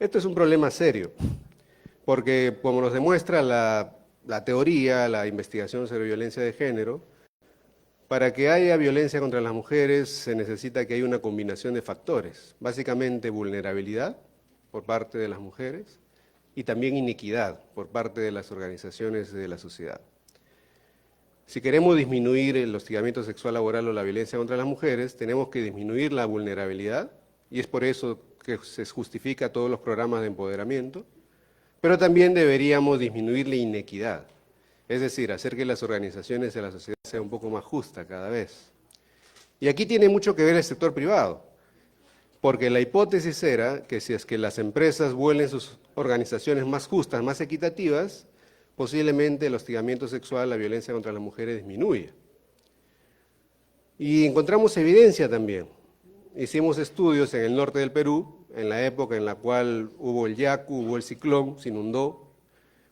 Esto es un problema serio, porque como nos demuestra la teoría, la investigación sobre violencia de género, para que haya violencia contra las mujeres se necesita que haya una combinación de factores, básicamente vulnerabilidad por parte de las mujeres y también inequidad por parte de las organizaciones de la sociedad. Si queremos disminuir el hostigamiento sexual laboral o la violencia contra las mujeres, tenemos que disminuir la vulnerabilidad, y es por eso que se justifica todos los programas de empoderamiento, pero también deberíamos disminuir la inequidad, es decir, hacer que las organizaciones de la sociedad sean un poco más justas cada vez. Y aquí tiene mucho que ver el sector privado, porque la hipótesis era que si es que las empresas vuelven sus organizaciones más justas, más equitativas, posiblemente el hostigamiento sexual, la violencia contra las mujeres disminuya. Y encontramos evidencia también. Hicimos estudios en el norte del Perú, en la época en la cual hubo el Yaku, hubo el ciclón, se inundó,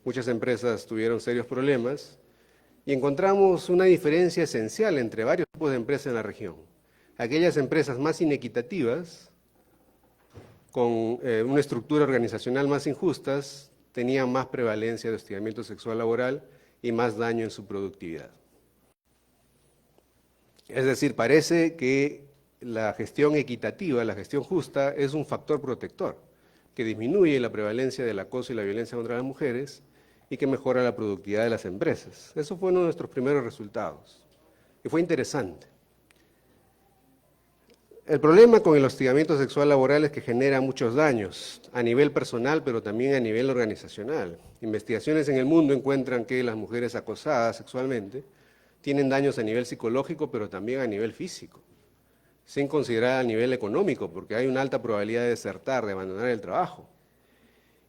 muchas empresas tuvieron serios problemas, y encontramos una diferencia esencial entre varios tipos de empresas en la región. Aquellas empresas más inequitativas, con una estructura organizacional más injustas, tenían más prevalencia de hostigamiento sexual laboral y más daño en su productividad. Es decir, parece que la gestión equitativa, la gestión justa, es un factor protector que disminuye la prevalencia del acoso y la violencia contra las mujeres y que mejora la productividad de las empresas. Eso fue uno de nuestros primeros resultados y fue interesante. El problema con el hostigamiento sexual laboral es que genera muchos daños a nivel personal, pero también a nivel organizacional. Investigaciones en el mundo encuentran que las mujeres acosadas sexualmente tienen daños a nivel psicológico, pero también a nivel físico, sin considerar a nivel económico, porque hay una alta probabilidad de desertar, de abandonar el trabajo.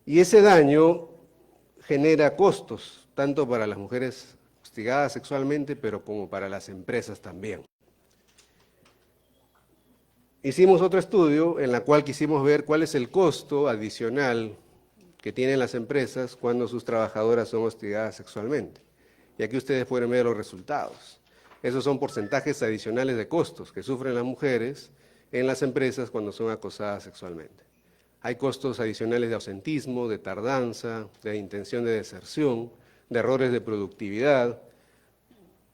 Y ese daño genera costos, tanto para las mujeres hostigadas sexualmente, pero como para las empresas también. Hicimos otro estudio en el cual quisimos ver cuál es el costo adicional que tienen las empresas cuando sus trabajadoras son hostigadas sexualmente. Y aquí ustedes pueden ver los resultados. Esos son porcentajes adicionales de costos que sufren las mujeres en las empresas cuando son acosadas sexualmente. Hay costos adicionales de ausentismo, de tardanza, de intención de deserción, de errores de productividad,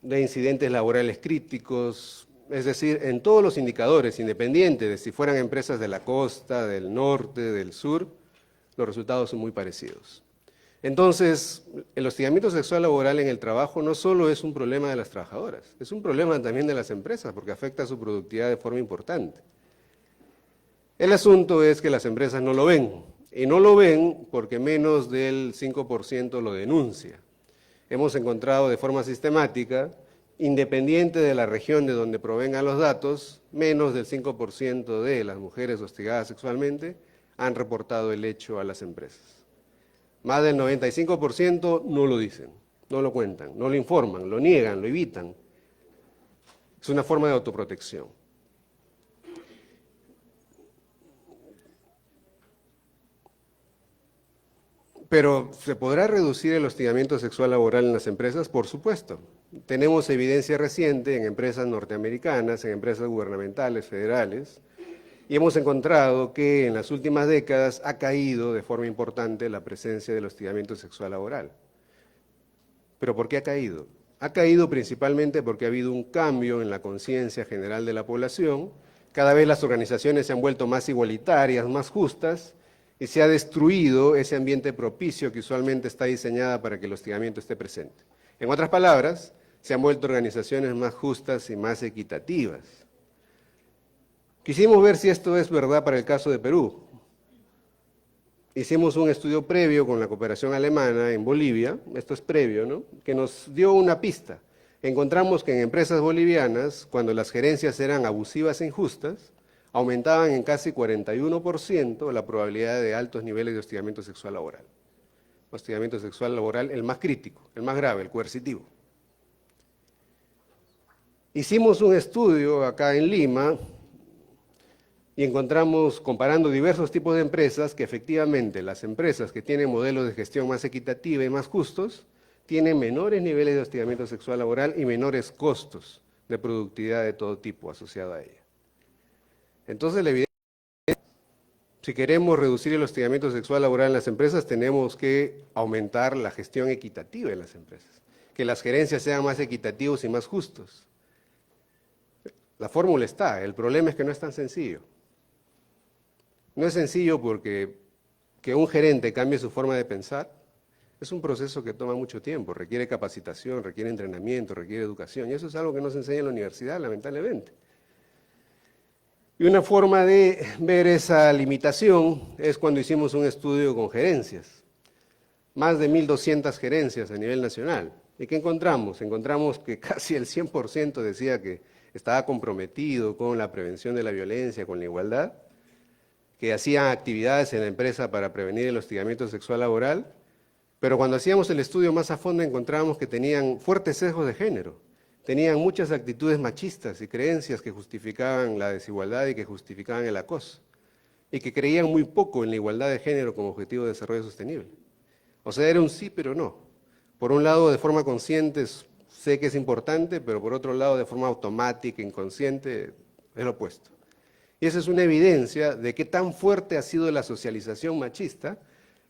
de incidentes laborales críticos, es decir, en todos los indicadores, independientes de si fueran empresas de la costa, del norte, del sur, los resultados son muy parecidos. Entonces, el hostigamiento sexual laboral en el trabajo no solo es un problema de las trabajadoras, es un problema también de las empresas porque afecta a su productividad de forma importante. El asunto es que las empresas no lo ven, y no lo ven porque menos del 5% lo denuncia. Hemos encontrado de forma sistemática, independiente de la región de donde provengan los datos, menos del 5% de las mujeres hostigadas sexualmente han reportado el hecho a las empresas. Más del 95% no lo dicen, no lo cuentan, no lo informan, lo niegan, lo evitan. Es una forma de autoprotección. Pero, ¿se podrá reducir el hostigamiento sexual laboral en las empresas? Por supuesto. Tenemos evidencia reciente en empresas norteamericanas, en empresas gubernamentales, federales, y hemos encontrado que en las últimas décadas ha caído de forma importante la presencia del hostigamiento sexual laboral. ¿Pero por qué ha caído? Ha caído principalmente porque ha habido un cambio en la conciencia general de la población, cada vez las organizaciones se han vuelto más igualitarias, más justas, y se ha destruido ese ambiente propicio que usualmente está diseñada para que el hostigamiento esté presente. En otras palabras, se han vuelto organizaciones más justas y más equitativas. Quisimos ver si esto es verdad para el caso de Perú. Hicimos un estudio previo con la cooperación alemana en Bolivia, esto es previo, ¿no?, que nos dio una pista. Encontramos que en empresas bolivianas, cuando las gerencias eran abusivas e injustas, aumentaban en casi 41% la probabilidad de altos niveles de hostigamiento sexual laboral. Hostigamiento sexual laboral el más crítico, el más grave, el coercitivo. Hicimos un estudio acá en Lima y encontramos, comparando diversos tipos de empresas, que efectivamente las empresas que tienen modelos de gestión más equitativa y más justos, tienen menores niveles de hostigamiento sexual laboral y menores costos de productividad de todo tipo asociado a ella. Entonces la evidencia Si queremos reducir el hostigamiento sexual laboral en las empresas, tenemos que aumentar la gestión equitativa en las empresas, que las gerencias sean más equitativos y más justos. La fórmula está, el problema es que no es tan sencillo. No es sencillo porque que un gerente cambie su forma de pensar es un proceso que toma mucho tiempo, requiere capacitación, requiere entrenamiento, requiere educación, y eso es algo que no se enseña en la universidad, lamentablemente. Y una forma de ver esa limitación es cuando hicimos un estudio con gerencias, más de 1.200 gerencias a nivel nacional. ¿Y qué encontramos? Encontramos que casi el 100% decía que estaba comprometido con la prevención de la violencia, con la igualdad, que hacían actividades en la empresa para prevenir el hostigamiento sexual laboral, pero cuando hacíamos el estudio más a fondo encontrábamos que tenían fuertes sesgos de género, tenían muchas actitudes machistas y creencias que justificaban la desigualdad y que justificaban el acoso, y que creían muy poco en la igualdad de género como objetivo de desarrollo sostenible. O sea, era un sí, pero no. Por un lado, de forma consciente, sé que es importante, pero por otro lado, de forma automática, inconsciente, es lo opuesto. Y esa es una evidencia de qué tan fuerte ha sido la socialización machista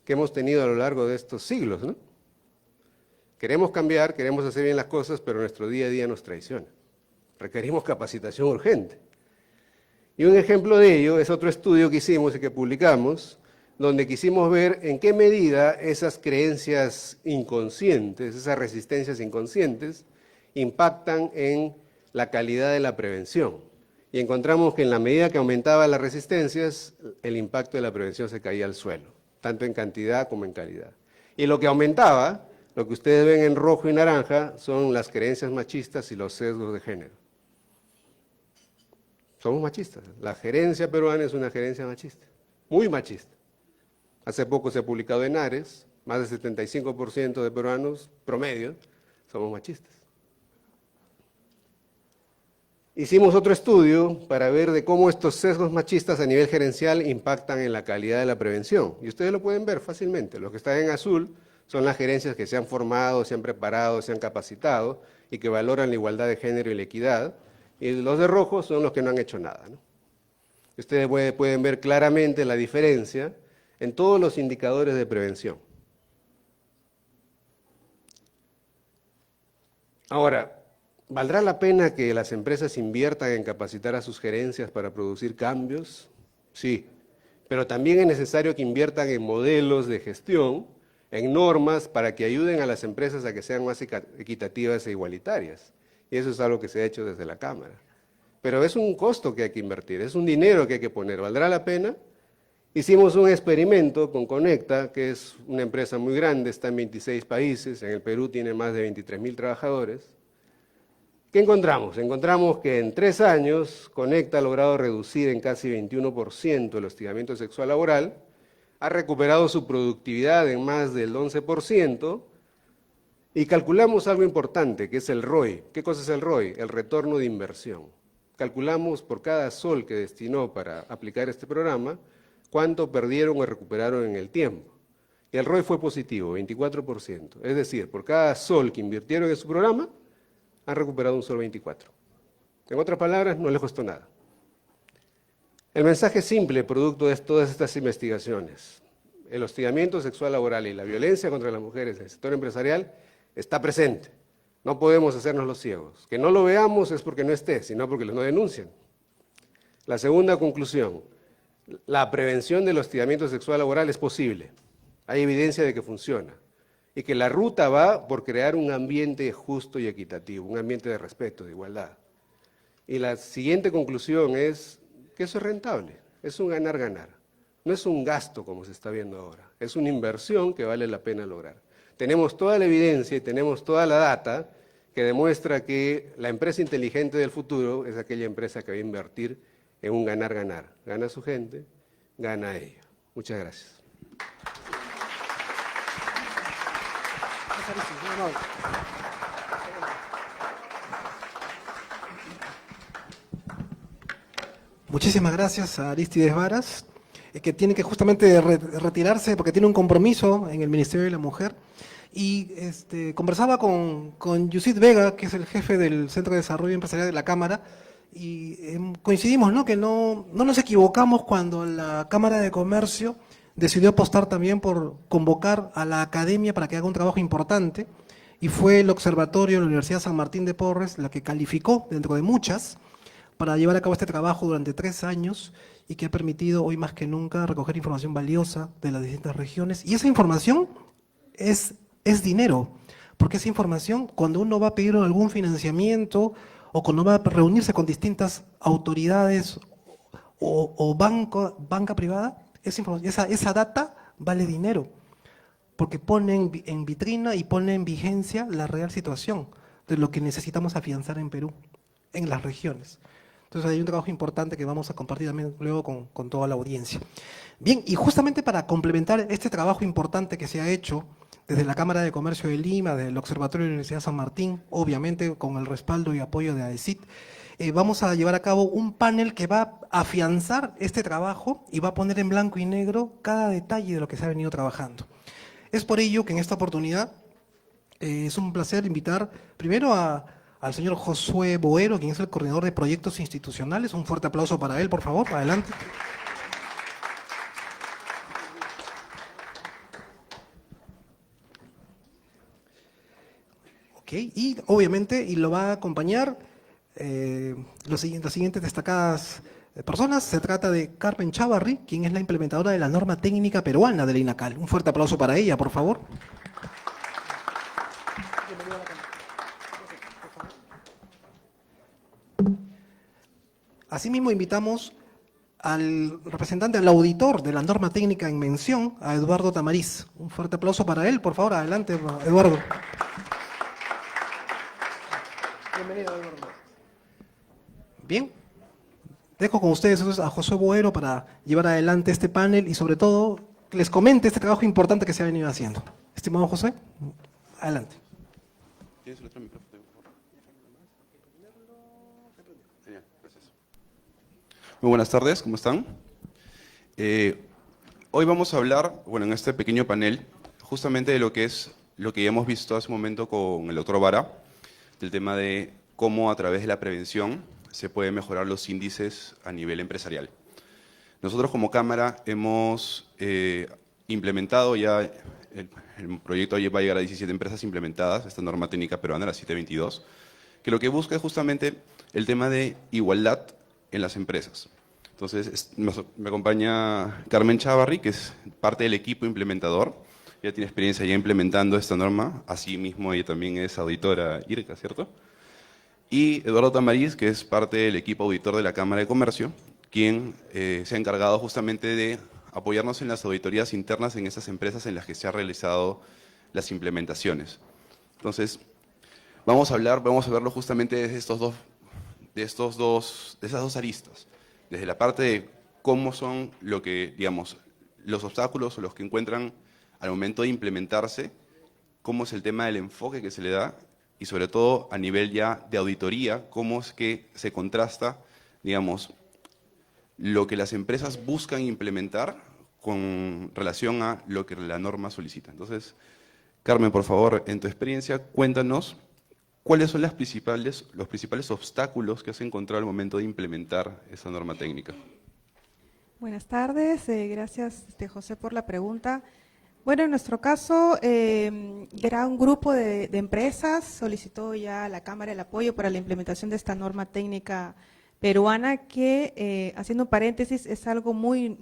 que hemos tenido a lo largo de estos siglos, ¿no? Queremos cambiar, queremos hacer bien las cosas, pero nuestro día a día nos traiciona. Requerimos capacitación urgente. Y un ejemplo de ello es otro estudio que hicimos y que publicamos, donde quisimos ver en qué medida esas creencias inconscientes, esas resistencias inconscientes, impactan en la calidad de la prevención. Y encontramos que en la medida que aumentaba las resistencias, el impacto de la prevención se caía al suelo, tanto en cantidad como en calidad. Y lo que aumentaba, lo que ustedes ven en rojo y naranja, son las creencias machistas y los sesgos de género. Somos machistas. La gerencia peruana es una gerencia machista, muy machista. Hace poco se ha publicado en Ares, más del 75% de peruanos promedio somos machistas. Hicimos otro estudio para ver de cómo estos sesgos machistas a nivel gerencial impactan en la calidad de la prevención. Y ustedes lo pueden ver fácilmente. Los que están en azul son las gerencias que se han formado, se han preparado, se han capacitado y que valoran la igualdad de género y la equidad. Y los de rojo son los que no han hecho nada, ¿no? Ustedes pueden ver claramente la diferencia en todos los indicadores de prevención. Ahora, ¿valdrá la pena que las empresas inviertan en capacitar a sus gerencias para producir cambios? Sí, pero también es necesario que inviertan en modelos de gestión, en normas para que ayuden a las empresas a que sean más equitativas e igualitarias. Y eso es algo que se ha hecho desde la Cámara. Pero es un costo que hay que invertir, es un dinero que hay que poner. ¿Valdrá la pena? Hicimos un experimento con Conecta, que es una empresa muy grande, está en 26 países, en el Perú tiene más de 23.000 trabajadores. ¿Qué encontramos? Encontramos que en 3 años Conecta ha logrado reducir en casi 21% el hostigamiento sexual laboral, ha recuperado su productividad en más del 11%, y calculamos algo importante, que es el ROI. ¿Qué cosa es el ROI? El retorno de inversión. Calculamos por cada sol que destinó para aplicar este programa, cuánto perdieron o recuperaron en el tiempo. Y el ROI fue positivo, 24%. Es decir, por cada sol que invirtieron en su programa, han recuperado un sol 24. En otras palabras, no les costó nada. El mensaje simple, producto de todas estas investigaciones, el hostigamiento sexual laboral y la violencia contra las mujeres en el sector empresarial está presente. No podemos hacernos los ciegos. Que no lo veamos es porque no esté, sino porque no denuncian. La segunda conclusión, la prevención del hostigamiento sexual laboral es posible. Hay evidencia de que funciona. Y que la ruta va por crear un ambiente justo y equitativo, un ambiente de respeto, de igualdad. Y la siguiente conclusión es que eso es rentable, es un ganar-ganar. No es un gasto como se está viendo ahora, es una inversión que vale la pena lograr. Tenemos toda la evidencia y tenemos toda la data que demuestra que la empresa inteligente del futuro es aquella empresa que va a invertir en un ganar-ganar. Gana su gente, gana ella. Muchas gracias. Muchísimas gracias a Arístides Varas, que tiene que justamente retirarse porque tiene un compromiso en el Ministerio de la Mujer. Y conversaba con Yusit Vega, que es el jefe del Centro de Desarrollo Empresarial de la Cámara, y coincidimos, ¿no?, que no nos equivocamos cuando la Cámara de Comercio decidió apostar también por convocar a la academia para que haga un trabajo importante, y fue el Observatorio de la Universidad San Martín de Porres la que calificó, dentro de muchas, para llevar a cabo este trabajo durante 3 años, y que ha permitido hoy más que nunca recoger información valiosa de las distintas regiones. Y esa información es dinero, porque esa información, cuando uno va a pedir algún financiamiento o cuando va a reunirse con distintas autoridades o banca privada, esa data vale dinero, porque pone en vitrina y pone en vigencia la real situación de lo que necesitamos afianzar en Perú, en las regiones. Entonces hay un trabajo importante que vamos a compartir también luego con toda la audiencia. Bien, y justamente para complementar este trabajo importante que se ha hecho desde la Cámara de Comercio de Lima, del Observatorio de la Universidad San Martín, obviamente con el respaldo y apoyo de AECIT, vamos a llevar a cabo un panel que va a afianzar este trabajo y va a poner en blanco y negro cada detalle de lo que se ha venido trabajando. Es por ello que en esta oportunidad es un placer invitar primero al señor Josué Boero, quien es el coordinador de proyectos institucionales. Un fuerte aplauso para él, por favor, adelante. Ok, y obviamente, y lo va a acompañar las siguientes destacadas personas. Se trata de Carmen Chávarri, quien es la implementadora de la norma técnica peruana del INACAL. Un fuerte aplauso para ella, por favor. Asimismo, invitamos al representante, al auditor de la norma técnica en mención, a Eduardo Tamariz. Un fuerte aplauso para él, por favor, adelante, Eduardo. Bienvenido, Eduardo. Bien, dejo con ustedes entonces a Josué Boero para llevar adelante este panel y sobre todo que les comente este trabajo importante que se ha venido haciendo. Estimado José, adelante. ¿Tienes el otro micrófono? Genial, gracias. Muy buenas tardes, ¿cómo están? Hoy vamos a hablar, en este pequeño panel, justamente de lo que ya hemos visto hace un momento con el doctor Vara, del tema de cómo a través de la prevención se pueden mejorar los índices a nivel empresarial. Nosotros como Cámara hemos implementado ya, el proyecto va a llegar a 17 empresas implementadas, esta norma técnica peruana, la 722, que lo que busca es justamente el tema de igualdad en las empresas. Entonces, me acompaña Carmen Chávarri, que es parte del equipo implementador. Ella tiene experiencia ya implementando esta norma, asimismo ella también es auditora IRCA, ¿cierto? Y Eduardo Tamariz, que es parte del equipo auditor de la Cámara de Comercio, quien se ha encargado justamente de apoyarnos en las auditorías internas en esas empresas en las que se han realizado las implementaciones. Entonces, vamos a verlo justamente desde esas dos aristas, desde la parte de cómo son los obstáculos o los que encuentran al momento de implementarse, cómo es el tema del enfoque que se le da y sobre todo a nivel ya de auditoría, cómo es que se contrasta, lo que las empresas buscan implementar con relación a lo que la norma solicita. Entonces, Carmen, por favor, en tu experiencia, cuéntanos cuáles son los principales obstáculos que has encontrado al momento de implementar esa norma técnica. Buenas tardes, gracias José por la pregunta. Bueno, en nuestro caso, era un grupo de empresas, solicitó ya a la Cámara el apoyo para la implementación de esta norma técnica peruana que, haciendo un paréntesis, es algo muy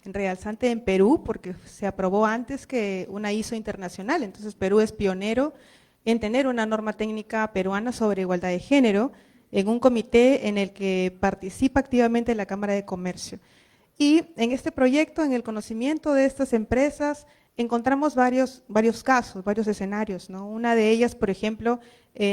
realzante en Perú porque se aprobó antes que una ISO internacional, entonces Perú es pionero en tener una norma técnica peruana sobre igualdad de género en un comité en el que participa activamente la Cámara de Comercio. Y en este proyecto, en el conocimiento de estas empresas, encontramos varios casos, varios escenarios, ¿no? Una de ellas, por ejemplo,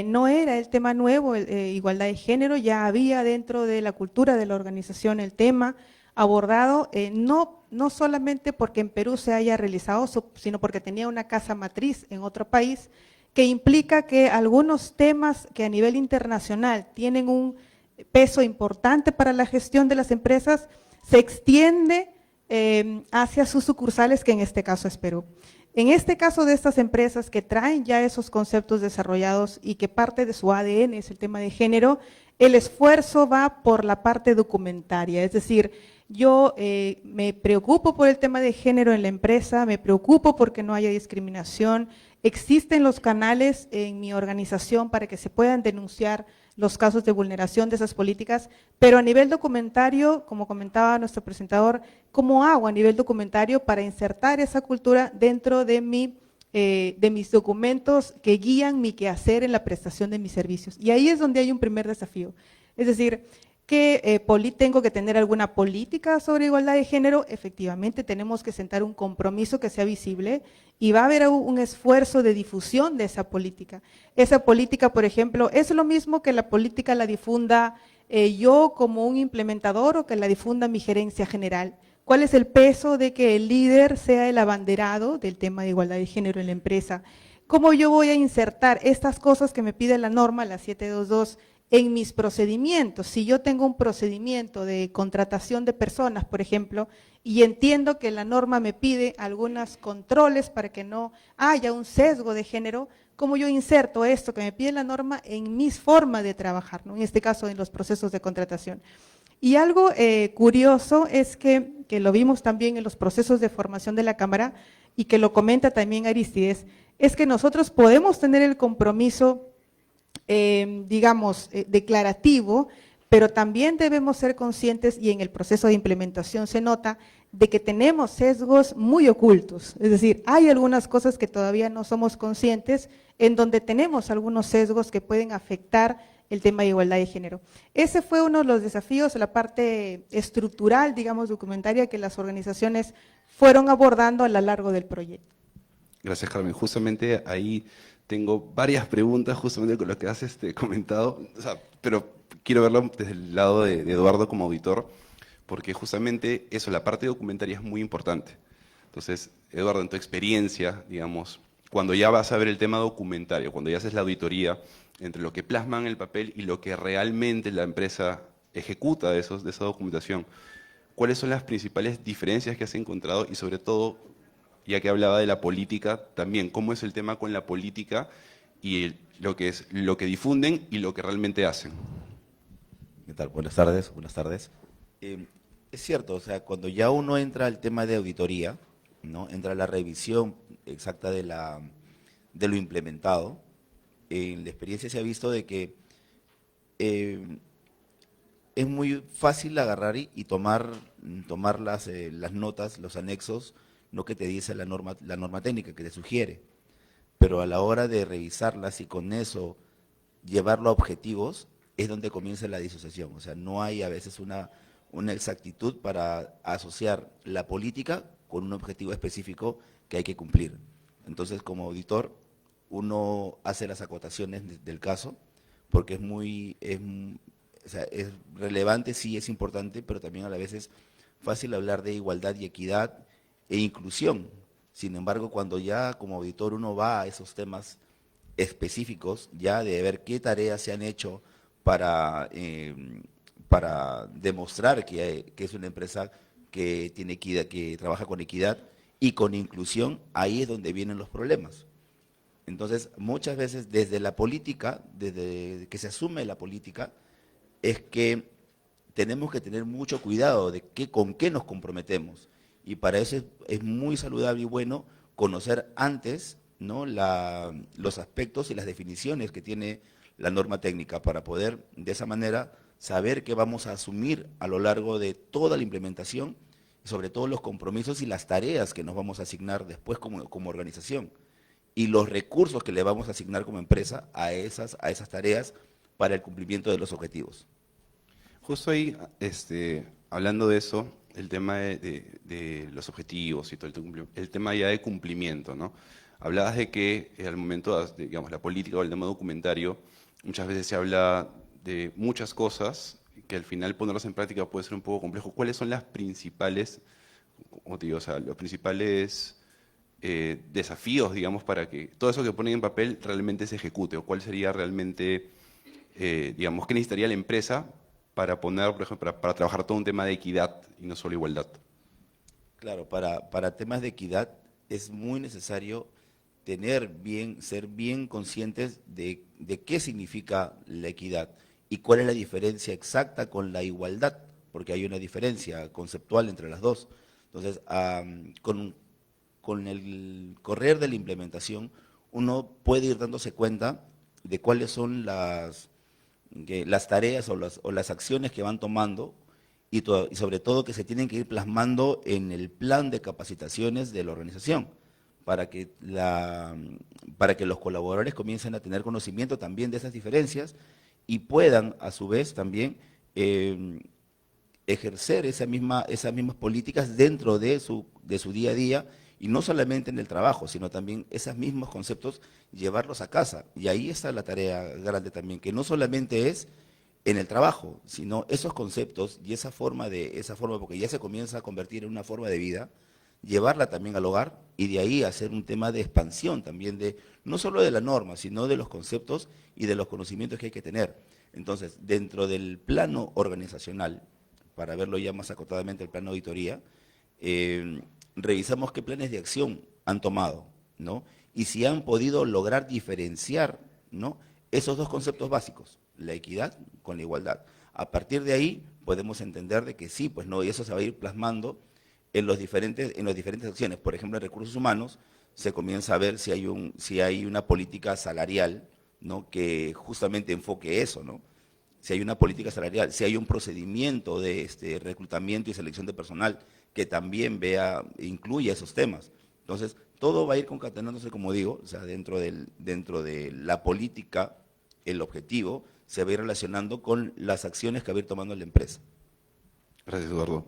no era el tema nuevo, igualdad de género, ya había dentro de la cultura de la organización el tema abordado, no solamente porque en Perú se haya realizado, sino porque tenía una casa matriz en otro país, que implica que algunos temas que a nivel internacional tienen un peso importante para la gestión de las empresas, se extiende hacia sus sucursales, que en este caso es Perú. En este caso de estas empresas que traen ya esos conceptos desarrollados y que parte de su ADN es el tema de género, el esfuerzo va por la parte documentaria, es decir, yo me preocupo por el tema de género en la empresa, me preocupo porque no haya discriminación, existen los canales en mi organización para que se puedan denunciar los casos de vulneración de esas políticas, pero a nivel documentario, como comentaba nuestro presentador, ¿cómo hago a nivel documentario para insertar esa cultura dentro de mis documentos que guían mi quehacer en la prestación de mis servicios? Y ahí es donde hay un primer desafío. Es decir, que tengo que tener alguna política sobre igualdad de género, efectivamente tenemos que sentar un compromiso que sea visible y va a haber un esfuerzo de difusión de esa política. Esa política, por ejemplo, es lo mismo que la política la difunda yo como un implementador o que la difunda mi gerencia general. ¿Cuál es el peso de que el líder sea el abanderado del tema de igualdad de género en la empresa? ¿Cómo yo voy a insertar estas cosas que me pide la norma, la 722, en mis procedimientos? Si yo tengo un procedimiento de contratación de personas, por ejemplo, y entiendo que la norma me pide algunos controles para que no haya un sesgo de género, ¿cómo yo inserto esto que me pide la norma en mis formas de trabajar, ¿no? En este caso, en los procesos de contratación? Y algo curioso es que lo vimos también en los procesos de formación de la Cámara y que lo comenta también Aristides, es que nosotros podemos tener el compromiso declarativo, pero también debemos ser conscientes, y en el proceso de implementación se nota, de que tenemos sesgos muy ocultos. Es decir, hay algunas cosas que todavía no somos conscientes, en donde tenemos algunos sesgos que pueden afectar el tema de igualdad de género. Ese fue uno de los desafíos, la parte estructural, documentaria, que las organizaciones fueron abordando a lo largo del proyecto. Gracias, Carmen. Justamente ahí tengo varias preguntas justamente con lo que has comentado, pero quiero verlo desde el lado de Eduardo como auditor, porque justamente eso, la parte documentaria es muy importante. Entonces, Eduardo, en tu experiencia, cuando ya vas a ver el tema documentario, cuando ya haces la auditoría, entre lo que plasman en el papel y lo que realmente la empresa ejecuta de esa documentación, ¿cuáles son las principales diferencias que has encontrado? Y sobre todo, ya que hablaba de la política, también, ¿cómo es el tema con la política y lo que difunden y lo que realmente hacen? ¿Qué tal? Buenas tardes, buenas tardes. Es cierto, o sea, cuando ya uno entra al tema de auditoría, ¿no? Entra a la revisión exacta de lo implementado, en la experiencia se ha visto de que es muy fácil agarrar y tomar las notas, los anexos, no que te dice la norma técnica, que te sugiere, pero a la hora de revisarlas y con eso llevarlo a objetivos, es donde comienza la disociación. O sea, no hay a veces una exactitud para asociar la política con un objetivo específico que hay que cumplir. Entonces, como auditor, uno hace las acotaciones del caso, porque es relevante, sí es importante, pero también a la vez es fácil hablar de igualdad y equidad e inclusión. Sin embargo, cuando ya como auditor uno va a esos temas específicos, ya de ver qué tareas se han hecho para demostrar que es una empresa que tiene equidad, que trabaja con equidad y con inclusión, ahí es donde vienen los problemas. Entonces, muchas veces desde la política, desde que se asume la política, es que tenemos que tener mucho cuidado de con qué nos comprometemos. Y para eso es muy saludable y bueno conocer antes, ¿no? los aspectos y las definiciones que tiene la norma técnica para poder, de esa manera, saber qué vamos a asumir a lo largo de toda la implementación, sobre todo los compromisos y las tareas que nos vamos a asignar después como organización, y los recursos que le vamos a asignar como empresa a esas tareas para el cumplimiento de los objetivos. Justo ahí, hablando de eso, el tema de los objetivos y todo el tema ya de cumplimiento, ¿no? Hablabas de que al momento de, la política o el tema documentario, muchas veces se habla de muchas cosas que al final ponerlas en práctica puede ser un poco complejo. ¿Cuáles son las principales, los principales desafíos, para que todo eso que ponen en papel realmente se ejecute? ¿O cuál sería realmente, qué necesitaría la empresa para poner, por ejemplo, para trabajar todo un tema de equidad y no solo igualdad? Claro, para temas de equidad es muy necesario ser bien conscientes de qué significa la equidad ¿Y cuál es la diferencia exacta con la igualdad? Porque hay una diferencia conceptual entre las dos. Entonces, con el correr de la implementación, uno puede ir dándose cuenta de cuáles son las tareas o las acciones que van tomando y sobre todo que se tienen que ir plasmando en el plan de capacitaciones de la organización para que los colaboradores comiencen a tener conocimiento también de esas diferencias y puedan a su vez también ejercer esas mismas políticas dentro de su día a día, y no solamente en el trabajo, sino también esos mismos conceptos llevarlos a casa. Y ahí está la tarea grande también, que no solamente es en el trabajo, sino esos conceptos y esa forma, porque ya se comienza a convertir en una forma de vida, llevarla también al hogar y de ahí hacer un tema de expansión también, no solo de la norma, sino de los conceptos y de los conocimientos que hay que tener. Entonces, dentro del plano organizacional, para verlo ya más acotadamente el plano de auditoría, revisamos qué planes de acción han tomado, ¿no? Y si han podido lograr diferenciar, ¿no?, esos dos conceptos básicos, la equidad con la igualdad. A partir de ahí podemos entender de que sí, pues no, y eso se va a ir plasmando en las diferentes acciones. Por ejemplo, en recursos humanos se comienza a ver si hay una política salarial, ¿no?, que justamente enfoque eso, ¿no? Si hay una política salarial, si hay un procedimiento de reclutamiento y selección de personal que también incluya esos temas. Entonces, todo va a ir concatenándose, como digo, o sea, dentro de la política, el objetivo se va a ir relacionando con las acciones que va a ir tomando la empresa. Gracias, Eduardo.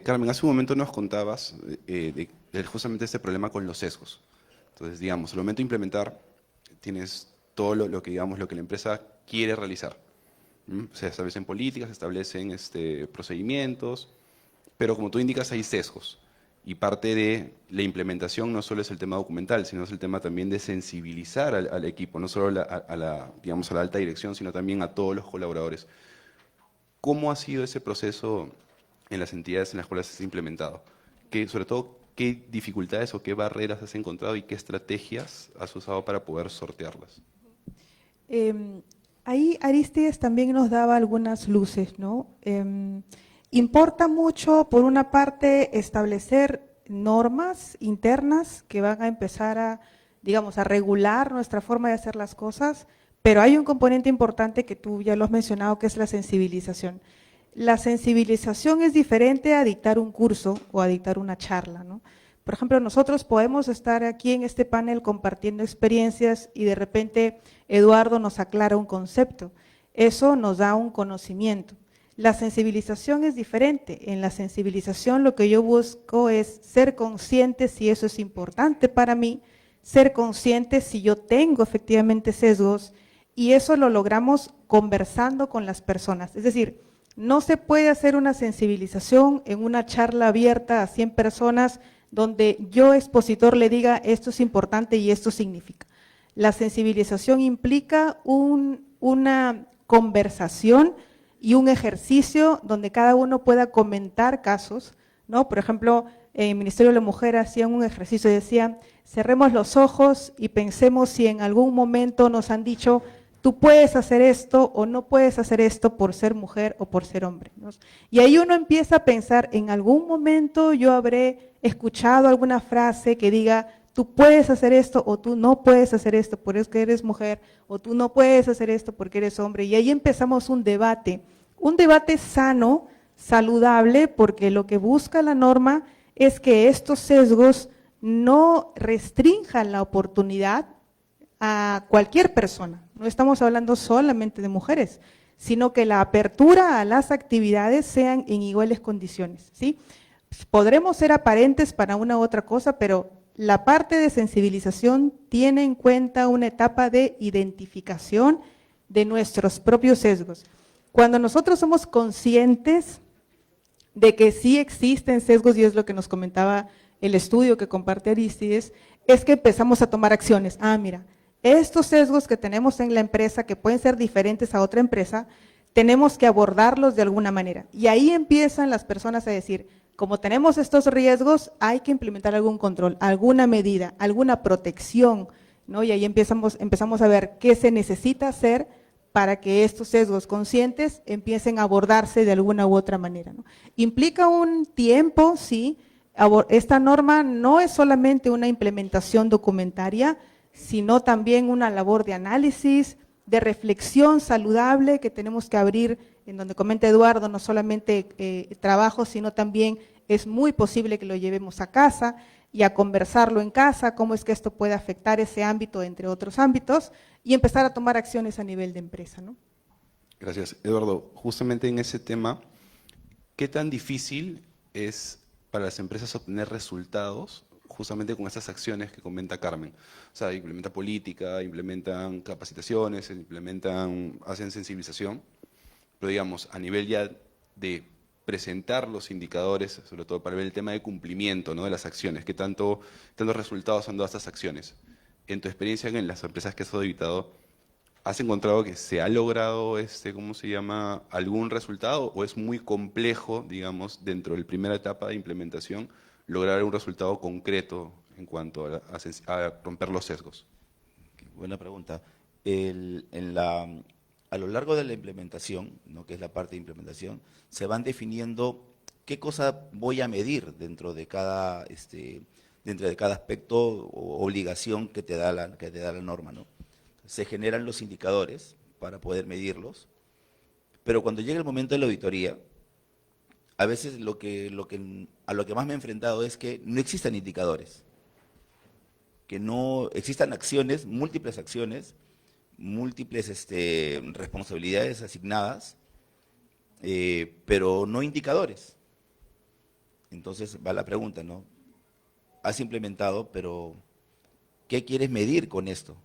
Carmen, hace un momento nos contabas de justamente este problema con los sesgos. Entonces, digamos, al momento de implementar, tienes todo lo que la empresa quiere realizar. Se establecen políticas, se establecen procedimientos, pero como tú indicas hay sesgos y parte de la implementación no solo es el tema documental, sino es el tema también de sensibilizar al equipo, no solo a la alta dirección, sino también a todos los colaboradores. ¿Cómo ha sido ese proceso en las entidades en las cuales has implementado? Sobre todo, ¿qué dificultades o qué barreras has encontrado y qué estrategias has usado para poder sortearlas? Ahí Arístides también nos daba algunas luces, ¿no? Importa mucho, por una parte, establecer normas internas que van a empezar a regular nuestra forma de hacer las cosas, pero hay un componente importante que tú ya lo has mencionado, que es la sensibilización. La sensibilización es diferente a dictar un curso o a dictar una charla, ¿no? Por ejemplo, nosotros podemos estar aquí en este panel compartiendo experiencias y de repente Eduardo nos aclara un concepto. Eso nos da un conocimiento. La sensibilización es diferente. En la sensibilización lo que yo busco es ser consciente si eso es importante para mí, ser consciente si yo tengo efectivamente sesgos, y eso lo logramos conversando con las personas. Es decir, no se puede hacer una sensibilización en una charla abierta a 100 personas donde yo, expositor, le diga esto es importante y esto significa. La sensibilización implica una conversación y un ejercicio donde cada uno pueda comentar casos, ¿no? Por ejemplo, en el Ministerio de la Mujer hacían un ejercicio y decían, cerremos los ojos y pensemos si en algún momento nos han dicho, tú puedes hacer esto o no puedes hacer esto por ser mujer o por ser hombre, ¿no? Y ahí uno empieza a pensar, en algún momento yo habré escuchado alguna frase que diga, tú puedes hacer esto o tú no puedes hacer esto porque eres mujer, o tú no puedes hacer esto porque eres hombre. Y ahí empezamos un debate sano, saludable, porque lo que busca la norma es que estos sesgos no restrinjan la oportunidad a cualquier persona. No estamos hablando solamente de mujeres, sino que la apertura a las actividades sean en iguales condiciones, ¿sí? Podremos ser aparentes para una u otra cosa, pero la parte de sensibilización tiene en cuenta una etapa de identificación de nuestros propios sesgos. Cuando nosotros somos conscientes de que sí existen sesgos, y es lo que nos comentaba el estudio que comparte Arístides, es que empezamos a tomar acciones. Mira, estos sesgos que tenemos en la empresa, que pueden ser diferentes a otra empresa, tenemos que abordarlos de alguna manera. Y ahí empiezan las personas a decir, como tenemos estos riesgos, hay que implementar algún control, alguna medida, alguna protección, ¿no? Y ahí empezamos a ver qué se necesita hacer para que estos sesgos conscientes empiecen a abordarse de alguna u otra manera, ¿no? Implica un tiempo, sí. Esta norma no es solamente una implementación documentaria, sino también una labor de análisis, de reflexión saludable que tenemos que abrir, en donde comenta Eduardo, no solamente trabajo, sino también es muy posible que lo llevemos a casa y a conversarlo en casa, cómo es que esto puede afectar ese ámbito, entre otros ámbitos, y empezar a tomar acciones a nivel de empresa, ¿no? Gracias. Eduardo, justamente en ese tema, ¿qué tan difícil es para las empresas obtener resultados justamente con estas acciones que comenta Carmen? O sea, implementa política, implementan capacitaciones, hacen sensibilización, pero digamos, a nivel ya de presentar los indicadores, sobre todo para ver el tema de cumplimiento, ¿no?, de las acciones, qué tantos resultados han dado estas acciones. En tu experiencia en las empresas que has auditado, ¿has encontrado que se ha logrado, ¿cómo se llama?, algún resultado, o es muy complejo, digamos, dentro de la primera etapa de implementación, lograr un resultado concreto en cuanto a romper los sesgos? Buena pregunta. A lo largo de la implementación, ¿no?, que es la parte de implementación, se van definiendo qué cosa voy a medir dentro de cada aspecto o obligación que te da la norma, ¿no? Se generan los indicadores para poder medirlos, pero cuando llega el momento de la auditoría, a veces a lo que más me he enfrentado es que no existen indicadores, que no existan acciones, múltiples responsabilidades asignadas, pero no indicadores. Entonces va la pregunta, ¿no? Has implementado, pero ¿qué quieres medir con esto?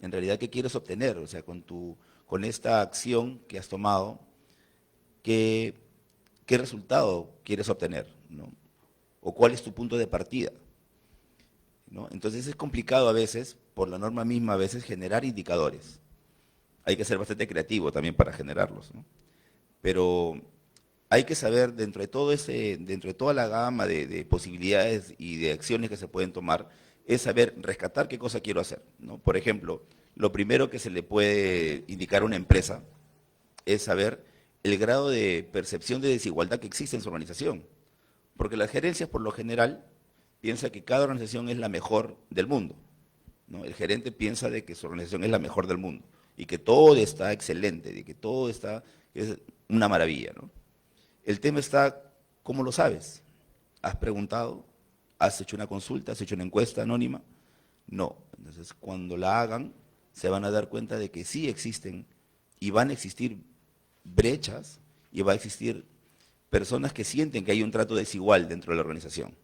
En realidad, ¿qué quieres obtener? O sea, con esta acción que has tomado, ¿qué resultado quieres obtener, ¿no? ¿O cuál es tu punto de partida, ¿no? Entonces es complicado a veces, por la norma misma, a veces generar indicadores. Hay que ser bastante creativo también para generarlos, ¿no? Pero hay que saber, dentro de toda la gama de posibilidades y de acciones que se pueden tomar, es saber rescatar qué cosa quiero hacer, ¿no? Por ejemplo, lo primero que se le puede indicar a una empresa es saber el grado de percepción de desigualdad que existe en su organización. Porque las gerencias, por lo general, piensan que cada organización es la mejor del mundo, ¿no? El gerente piensa de que su organización es la mejor del mundo y que todo está excelente, de que todo es una maravilla, ¿no? El tema está, ¿cómo lo sabes? ¿Has preguntado? ¿Has hecho una consulta? ¿Has hecho una encuesta anónima? No. Entonces, cuando la hagan, se van a dar cuenta de que sí existen y van a existir brechas y va a existir personas que sienten que hay un trato desigual dentro de la organización.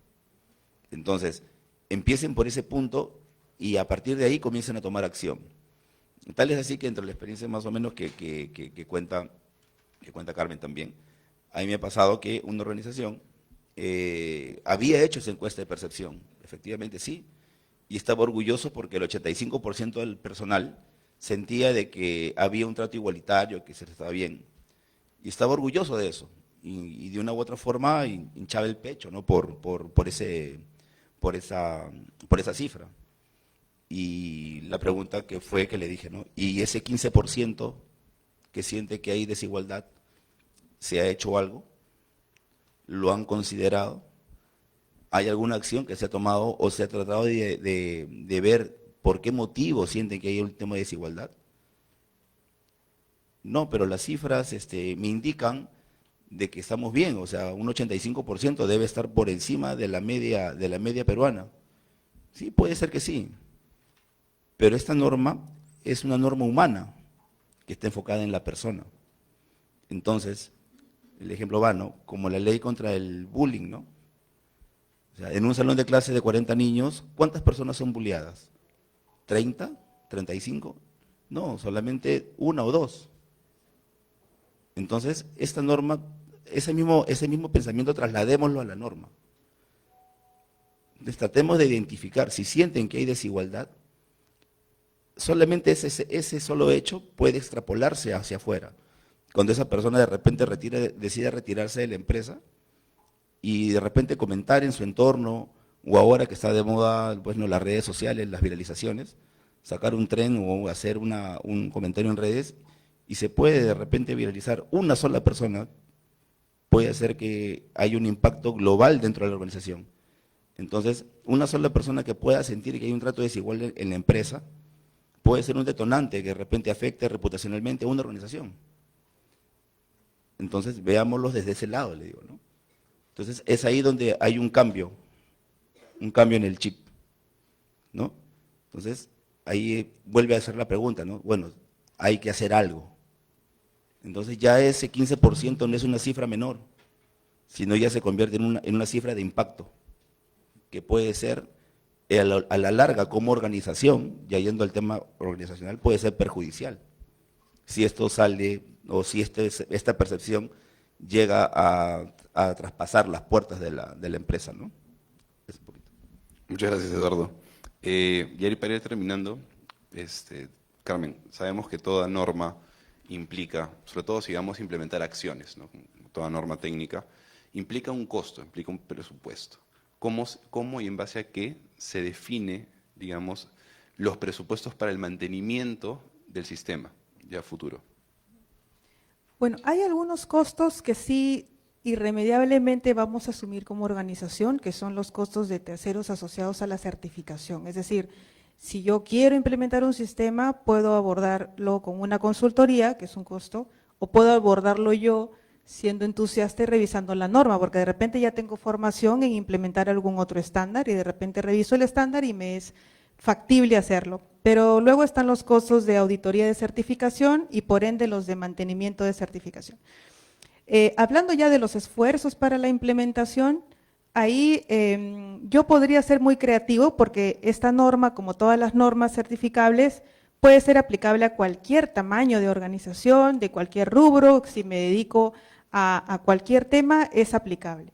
Entonces, empiecen por ese punto y a partir de ahí comiencen a tomar acción. Tal es así que entre la experiencia más o menos que cuenta Carmen también, a mí me ha pasado que una organización había hecho esa encuesta de percepción, efectivamente sí, y estaba orgulloso porque el 85% del personal sentía de que había un trato igualitario, que se estaba bien, y estaba orgulloso de eso, y de una u otra forma hinchaba el pecho, ¿no?, por esa cifra. Y la pregunta que le dije, ¿no?, y ese 15% que siente que hay desigualdad, ¿se ha hecho algo? ¿Lo han considerado? ¿Hay alguna acción que se ha tomado o se ha tratado de ver por qué motivo sienten que hay un tema de desigualdad? No, pero las cifras me indican de que estamos bien, o sea, un 85% debe estar por encima de la media peruana. Sí, puede ser que sí, pero esta norma es una norma humana que está enfocada en la persona. Entonces, el ejemplo va, ¿no?, como la ley contra el bullying, ¿no? O sea, en un salón de clase de 40 niños, ¿cuántas personas son bulleadas? ¿30? ¿35? No, solamente una o dos. Entonces, esta norma, ese mismo pensamiento trasladémoslo a la norma. Entonces, tratemos de identificar, si sienten que hay desigualdad, solamente ese solo hecho puede extrapolarse hacia afuera. Cuando esa persona de repente decide retirarse de la empresa y de repente comentar en su entorno, o ahora que está de moda, pues, no, las redes sociales, las viralizaciones, sacar un tren o hacer un comentario en redes y se puede de repente viralizar. Una sola persona puede hacer que haya un impacto global dentro de la organización. Entonces, una sola persona que pueda sentir que hay un trato desigual en la empresa puede ser un detonante que de repente afecte reputacionalmente a una organización. Entonces, veámoslos desde ese lado, le digo, ¿no? Entonces, es ahí donde hay un cambio en el chip, ¿no? Entonces, ahí vuelve a hacer la pregunta, ¿no? Bueno, hay que hacer algo. Entonces, ya ese 15% no es una cifra menor, sino ya se convierte en una cifra de impacto, que puede ser, a la larga, como organización, ya yendo al tema organizacional, puede ser perjudicial. Si esto sale, o si esta percepción llega a traspasar las puertas de la empresa, ¿no? Es un poquito. Muchas gracias, Eduardo. Y para ir terminando, Carmen, sabemos que toda norma implica, sobre todo si vamos a implementar acciones, ¿no? Toda norma técnica, implica un costo, implica un presupuesto. ¿Cómo y en base a qué se define, digamos, los presupuestos para el mantenimiento del sistema ya futuro? Bueno, hay algunos costos que sí irremediablemente vamos a asumir como organización, que son los costos de terceros asociados a la certificación. Es decir, si yo quiero implementar un sistema, puedo abordarlo con una consultoría, que es un costo, o puedo abordarlo yo siendo entusiasta y revisando la norma, porque de repente ya tengo formación en implementar algún otro estándar y de repente reviso el estándar y me es factible hacerlo. Pero luego están los costos de auditoría de certificación y por ende los de mantenimiento de certificación. Hablando ya de los esfuerzos para la implementación, ahí yo podría ser muy creativo porque esta norma, como todas las normas certificables, puede ser aplicable a cualquier tamaño de organización, de cualquier rubro. Si me dedico a cualquier tema, es aplicable.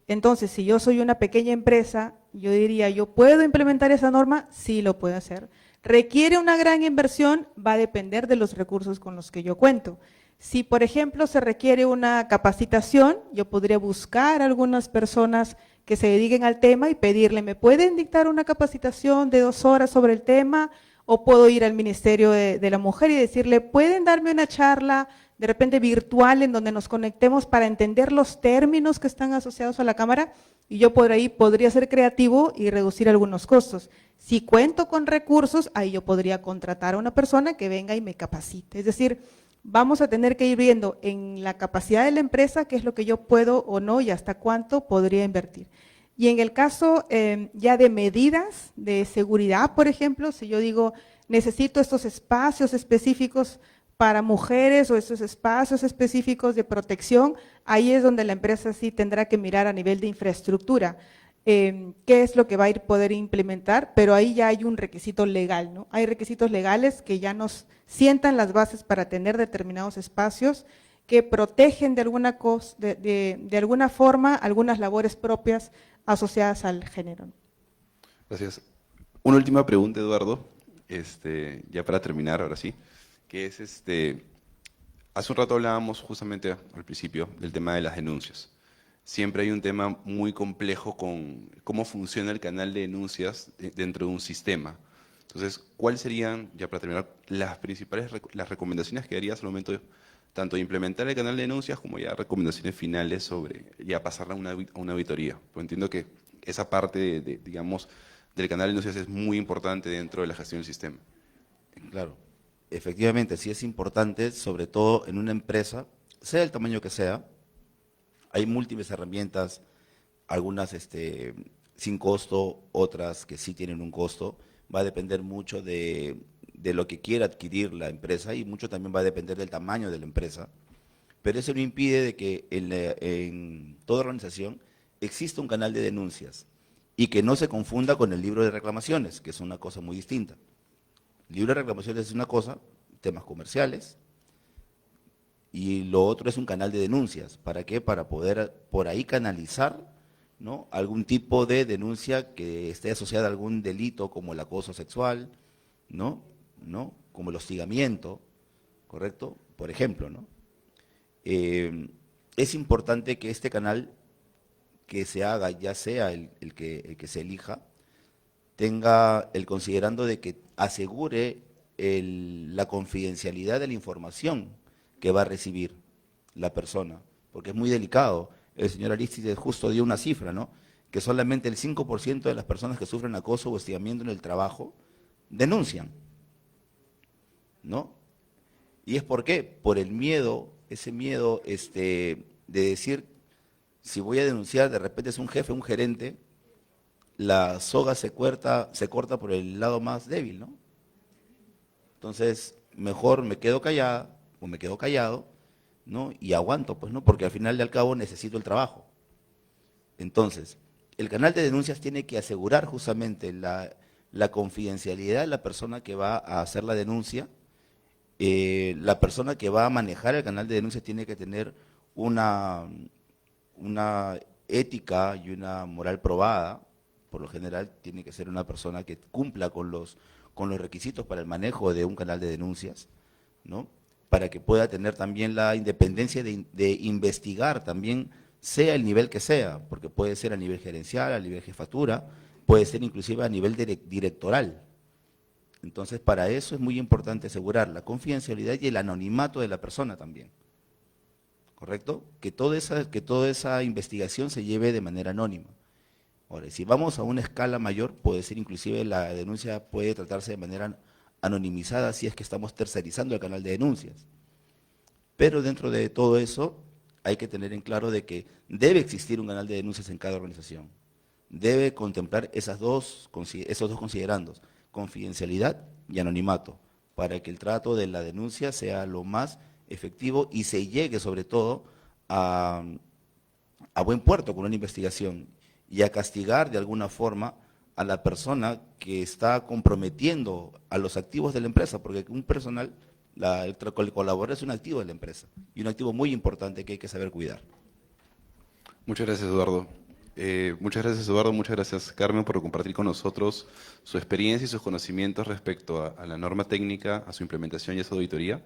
Entonces, si yo soy una pequeña empresa, yo diría, ¿yo puedo implementar esa norma? Sí, lo puedo hacer. ¿Requiere una gran inversión? Va a depender de los recursos con los que yo cuento. Si, por ejemplo, se requiere una capacitación, yo podría buscar a algunas personas que se dediquen al tema y pedirle, ¿me pueden dictar una capacitación de 2 horas sobre el tema? O puedo ir al Ministerio de la Mujer y decirle, ¿pueden darme una charla de repente virtual en donde nos conectemos para entender los términos que están asociados a la Cámara? Y yo por ahí podría ser creativo y reducir algunos costos. Si cuento con recursos, ahí yo podría contratar a una persona que venga y me capacite. Es decir, vamos a tener que ir viendo en la capacidad de la empresa qué es lo que yo puedo o no y hasta cuánto podría invertir. Y en el caso ya de medidas de seguridad, por ejemplo, si yo digo, necesito estos espacios específicos para mujeres o estos espacios específicos de protección, ahí es donde la empresa sí tendrá que mirar a nivel de infraestructura qué es lo que va a ir poder implementar, pero ahí ya hay un requisito legal, ¿no? Hay requisitos legales que ya nos sientan las bases para tener determinados espacios que protegen de alguna forma algunas labores propias asociadas al género. Gracias. Una última pregunta, Eduardo, ya para terminar, ahora sí, que es, hace un rato hablábamos justamente al principio del tema de las denuncias. Siempre hay un tema muy complejo con cómo funciona el canal de denuncias dentro de un sistema. Entonces, ¿cuáles serían, ya para terminar, las principales las recomendaciones que darías al momento tanto de implementar el canal de denuncias como ya recomendaciones finales sobre ya pasarla a una auditoría? Pues entiendo que esa parte, digamos, del canal de denuncias es muy importante dentro de la gestión del sistema. Claro, efectivamente, sí es importante, sobre todo en una empresa, sea el tamaño que sea. Hay múltiples herramientas, algunas sin costo, otras que sí tienen un costo. Va a depender mucho de lo que quiera adquirir la empresa y mucho también va a depender del tamaño de la empresa. Pero eso no impide de que en toda organización exista un canal de denuncias y que no se confunda con el libro de reclamaciones, que es una cosa muy distinta. El libro de reclamaciones es una cosa, temas comerciales, y lo otro es un canal de denuncias. ¿Para qué? Para poder por ahí canalizar, ¿no?, algún tipo de denuncia que esté asociada a algún delito como el acoso sexual, ¿no? Como el hostigamiento, ¿correcto? Por ejemplo, ¿no? Es importante que este canal que se haga, ya sea el que se elija, tenga el considerando de que asegure la confidencialidad de la información que va a recibir la persona, porque es muy delicado. El señor Aristides justo dio una cifra, ¿no? Que solamente el 5% de las personas que sufren acoso o hostigamiento en el trabajo denuncian, ¿no? ¿Y es por qué? Por el miedo, ese miedo de decir, si voy a denunciar, de repente es un jefe, un gerente, la soga se corta por el lado más débil, ¿no? Entonces, mejor me quedo callada o me quedo callado, ¿no? Y aguanto, pues, ¿no? Porque al final y al cabo necesito el trabajo. Entonces, el canal de denuncias tiene que asegurar justamente la confidencialidad de la persona que va a hacer la denuncia. La persona que va a manejar el canal de denuncias tiene que tener una ética y una moral probada. Por lo general, tiene que ser una persona que cumpla con los requisitos para el manejo de un canal de denuncias, ¿no? Para que pueda tener también la independencia de investigar también, sea el nivel que sea, porque puede ser a nivel gerencial, a nivel jefatura, puede ser inclusive a nivel directoral. Entonces, para eso es muy importante asegurar la confidencialidad y el anonimato de la persona también, ¿correcto? Que toda esa investigación se lleve de manera anónima. Ahora, si vamos a una escala mayor, puede ser inclusive la denuncia puede tratarse de manera anonimizada si es que estamos tercerizando el canal de denuncias. Pero dentro de todo eso hay que tener en claro de que debe existir un canal de denuncias en cada organización. Debe contemplar esos dos considerandos, confidencialidad y anonimato, para que el trato de la denuncia sea lo más efectivo y se llegue sobre todo a buen puerto con una investigación y a castigar de alguna forma a la persona que está comprometiendo a los activos de la empresa, porque un personal, el colaborador es un activo de la empresa y un activo muy importante que hay que saber cuidar. Muchas gracias, Eduardo. Muchas gracias, Carmen, por compartir con nosotros su experiencia y sus conocimientos respecto a la norma técnica, a su implementación y a su auditoría.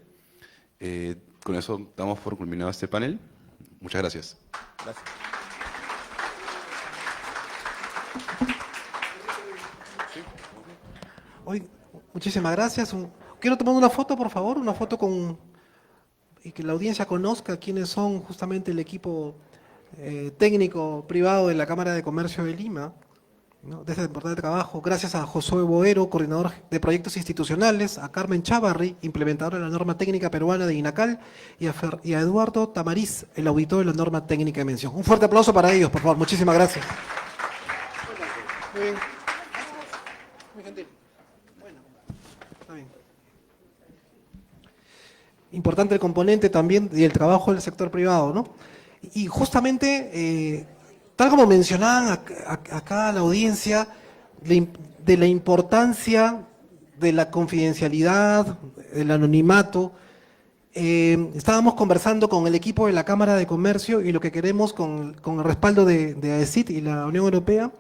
Con eso damos por culminado este panel. Muchas gracias. Gracias. Hoy, muchísimas gracias. Quiero tomar una foto, por favor, una foto y que la audiencia conozca quiénes son justamente el equipo técnico privado de la Cámara de Comercio de Lima, ¿no? De este importante trabajo. Gracias a Josué Boero, coordinador de proyectos institucionales, a Carmen Chávarri, implementadora de la norma técnica peruana de INACAL, y a Eduardo Tamariz, el auditor de la norma técnica de mención. Un fuerte aplauso para ellos, por favor. Muchísimas gracias. Muy bien. Muy gentil. Bueno, está bien. Importante el componente también y el trabajo del sector privado, ¿no? Y justamente, tal como mencionaban acá la audiencia, de la importancia de la confidencialidad, del anonimato, estábamos conversando con el equipo de la Cámara de Comercio y lo que queremos con el respaldo de AECIT y la Unión Europea,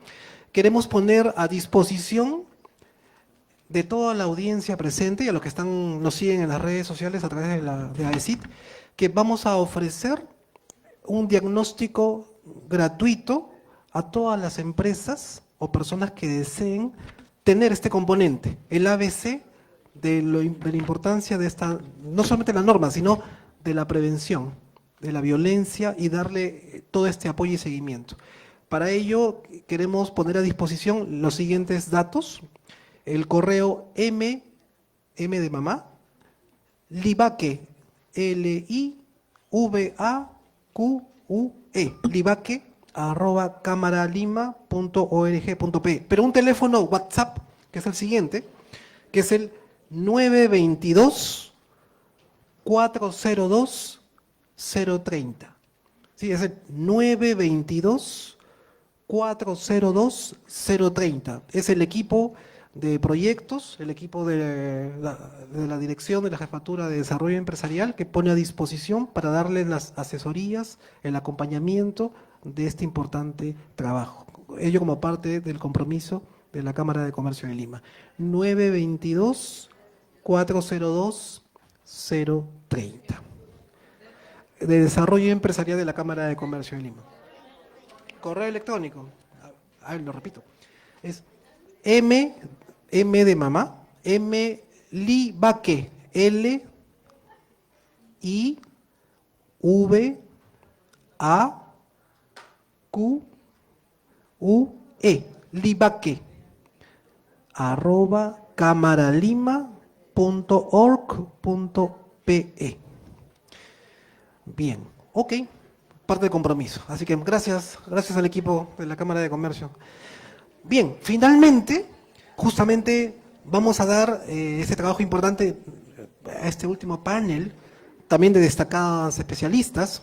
queremos poner a disposición de toda la audiencia presente y a los que nos siguen en las redes sociales a través de AECIT, que vamos a ofrecer un diagnóstico gratuito a todas las empresas o personas que deseen tener este componente, el ABC de la importancia de esta, no solamente la norma, sino de la prevención de la violencia y darle todo este apoyo y seguimiento. Para ello queremos poner a disposición los siguientes datos: el correo M de mamá, libaque, LIVAQUE, libaque@camaralima.org.pe. Pero un teléfono WhatsApp, que es el siguiente, que es el 922-402-030. Sí, es el 922-402-030. Es el equipo de proyectos, el equipo de la dirección de la Jefatura de Desarrollo Empresarial, que pone a disposición para darles las asesorías, el acompañamiento de este importante trabajo. Ello como parte del compromiso de la Cámara de Comercio de Lima. 922-402-030. De Desarrollo Empresarial de la Cámara de Comercio de Lima. Correo electrónico, lo repito, es M de mamá, Livaque, L-I-V-A-Q-U-E, Livaque, @camaralima.org.pe. Bien, ok, parte de compromiso. Así que gracias al equipo de la Cámara de Comercio. Bien, finalmente, justamente vamos a dar este trabajo importante a este último panel, también de destacados especialistas,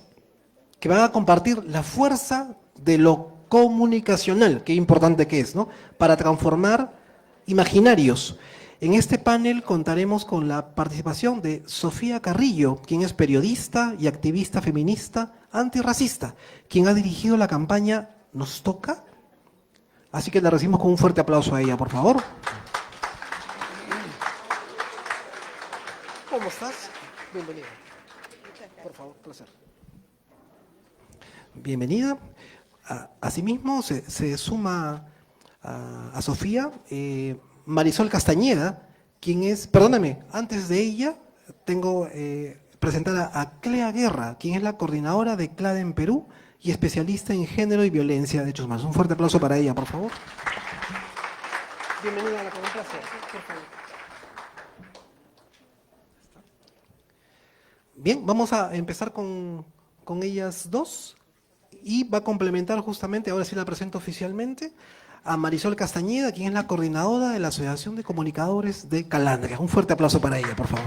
que van a compartir la fuerza de lo comunicacional, qué importante que es, ¿no? Para transformar imaginarios. En este panel contaremos con la participación de Sofía Carrillo, quien es periodista y activista feminista antirracista, quien ha dirigido la campaña Nos Toca. Así que la recibimos con un fuerte aplauso a ella, por favor. ¿Cómo estás? Bienvenida. Por favor, placer. Bienvenida. Asimismo, se suma a Sofía Marisol Castañeda, quien es, perdóname, antes de ella, tengo presentada a Clea Guerra, quien es la coordinadora de CLADE en Perú y especialista en género y violencia de hechos humanos. Un fuerte aplauso para ella, por favor. Bienvenida a la conferencia, por favor. Bien, vamos a empezar con ellas dos y va a complementar justamente, ahora sí la presento oficialmente, a Marisol Castañeda, quien es la coordinadora de la Asociación de Comunicadores de Calandria. Un fuerte aplauso para ella, por favor.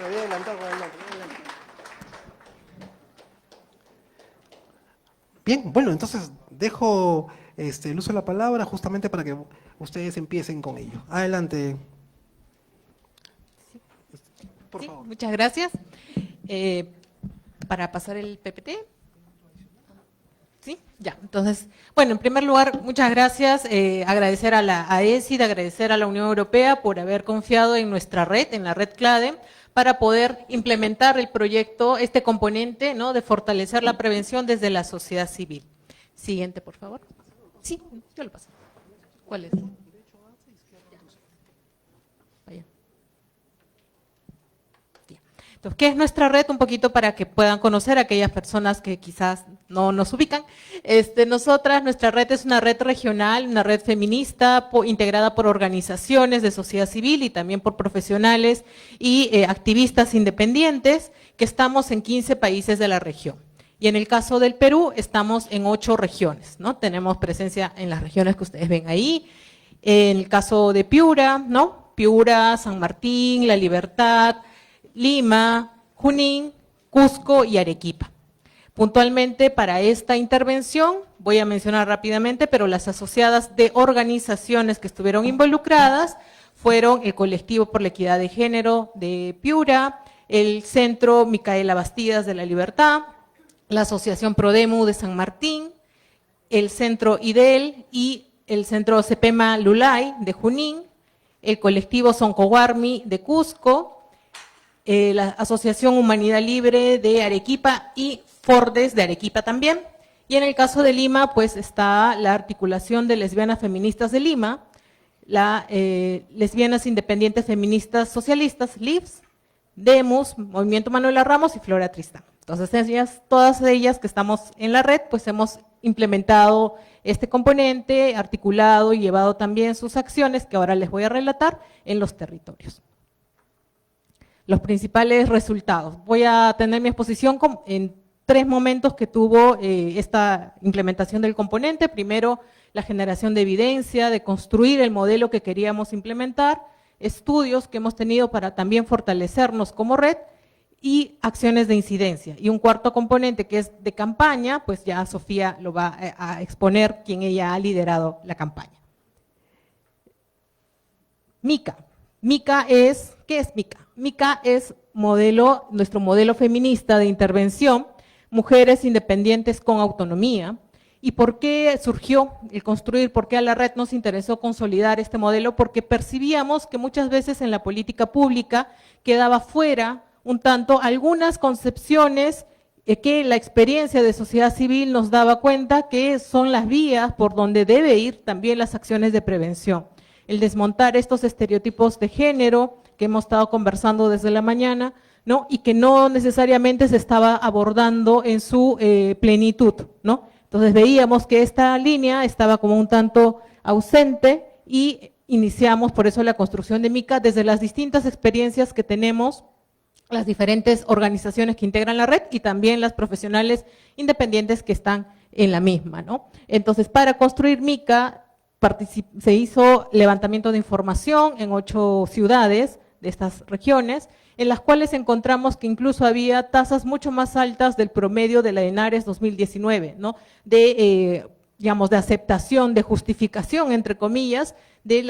Me voy a adelantar, Bien, bueno, entonces dejo el uso de la palabra justamente para que ustedes empiecen con ello. Adelante. Por favor. Muchas gracias. Para pasar el PPT. ¿Sí? Ya, entonces, bueno, en primer lugar, muchas gracias, agradecer a la AECID, agradecer a la Unión Europea por haber confiado en nuestra red, en la red CLADE, para poder implementar el proyecto, este componente, ¿no?, de fortalecer la prevención desde la sociedad civil. Siguiente, por favor. Sí, yo lo paso. ¿Cuál es? Vaya. Entonces, ¿qué es nuestra red? Un poquito para que puedan conocer a aquellas personas que quizás no nos ubican. Nuestra red es una red regional, una red feminista integrada por organizaciones de sociedad civil y también por profesionales y activistas independientes, que estamos en 15 países de la región. Y en el caso del Perú, estamos en 8 regiones, ¿no? Tenemos presencia en las regiones que ustedes ven ahí. En el caso de Piura, ¿no? Piura, San Martín, La Libertad, Lima, Junín, Cusco y Arequipa. Puntualmente para esta intervención, voy a mencionar rápidamente, pero las asociadas de organizaciones que estuvieron involucradas fueron el Colectivo por la Equidad de Género de Piura, el Centro Micaela Bastidas de La Libertad, la Asociación Prodemu de San Martín, el Centro IDEL y el Centro Cepema Lulay de Junín, el Colectivo Soncoguarmi de Cusco, la Asociación Humanidad Libre de Arequipa y Fordes de Arequipa también. Y en el caso de Lima, pues está la Articulación de Lesbianas Feministas de Lima, la Lesbianas Independientes Feministas Socialistas, LIFS, DEMUS, Movimiento Manuela Ramos y Flora Tristán. Entonces, todas ellas que estamos en la red, pues hemos implementado este componente, articulado y llevado también sus acciones, que ahora les voy a relatar, en los territorios. Los principales resultados. Voy a tener mi exposición en 3 momentos que tuvo esta implementación del componente. Primero, la generación de evidencia, de construir el modelo que queríamos implementar, estudios que hemos tenido para también fortalecernos como red y acciones de incidencia. Y un cuarto componente que es de campaña, pues ya Sofía lo va a exponer, quien ella ha liderado la campaña. MICA. ¿Qué es MICA? MICA es nuestro modelo feminista de intervención, mujeres independientes con autonomía. ¿Y por qué surgió el construir? ¿Por qué a la red nos interesó consolidar este modelo? Porque percibíamos que muchas veces en la política pública quedaba fuera un tanto algunas concepciones que la experiencia de sociedad civil nos daba cuenta que son las vías por donde debe ir también las acciones de prevención. El desmontar estos estereotipos de género que hemos estado conversando desde la mañana, ¿no? Y que no necesariamente se estaba abordando en su plenitud, ¿no? Entonces veíamos que esta línea estaba como un tanto ausente y iniciamos por eso la construcción de MICA desde las distintas experiencias que tenemos, las diferentes organizaciones que integran la red y también las profesionales independientes que están en la misma, ¿no? Entonces, para construir MICA se hizo levantamiento de información en 8 ciudades de estas regiones, en las cuales encontramos que incluso había tasas mucho más altas del promedio de la ENARES 2019, ¿no? Digamos, de aceptación, de justificación, entre comillas, de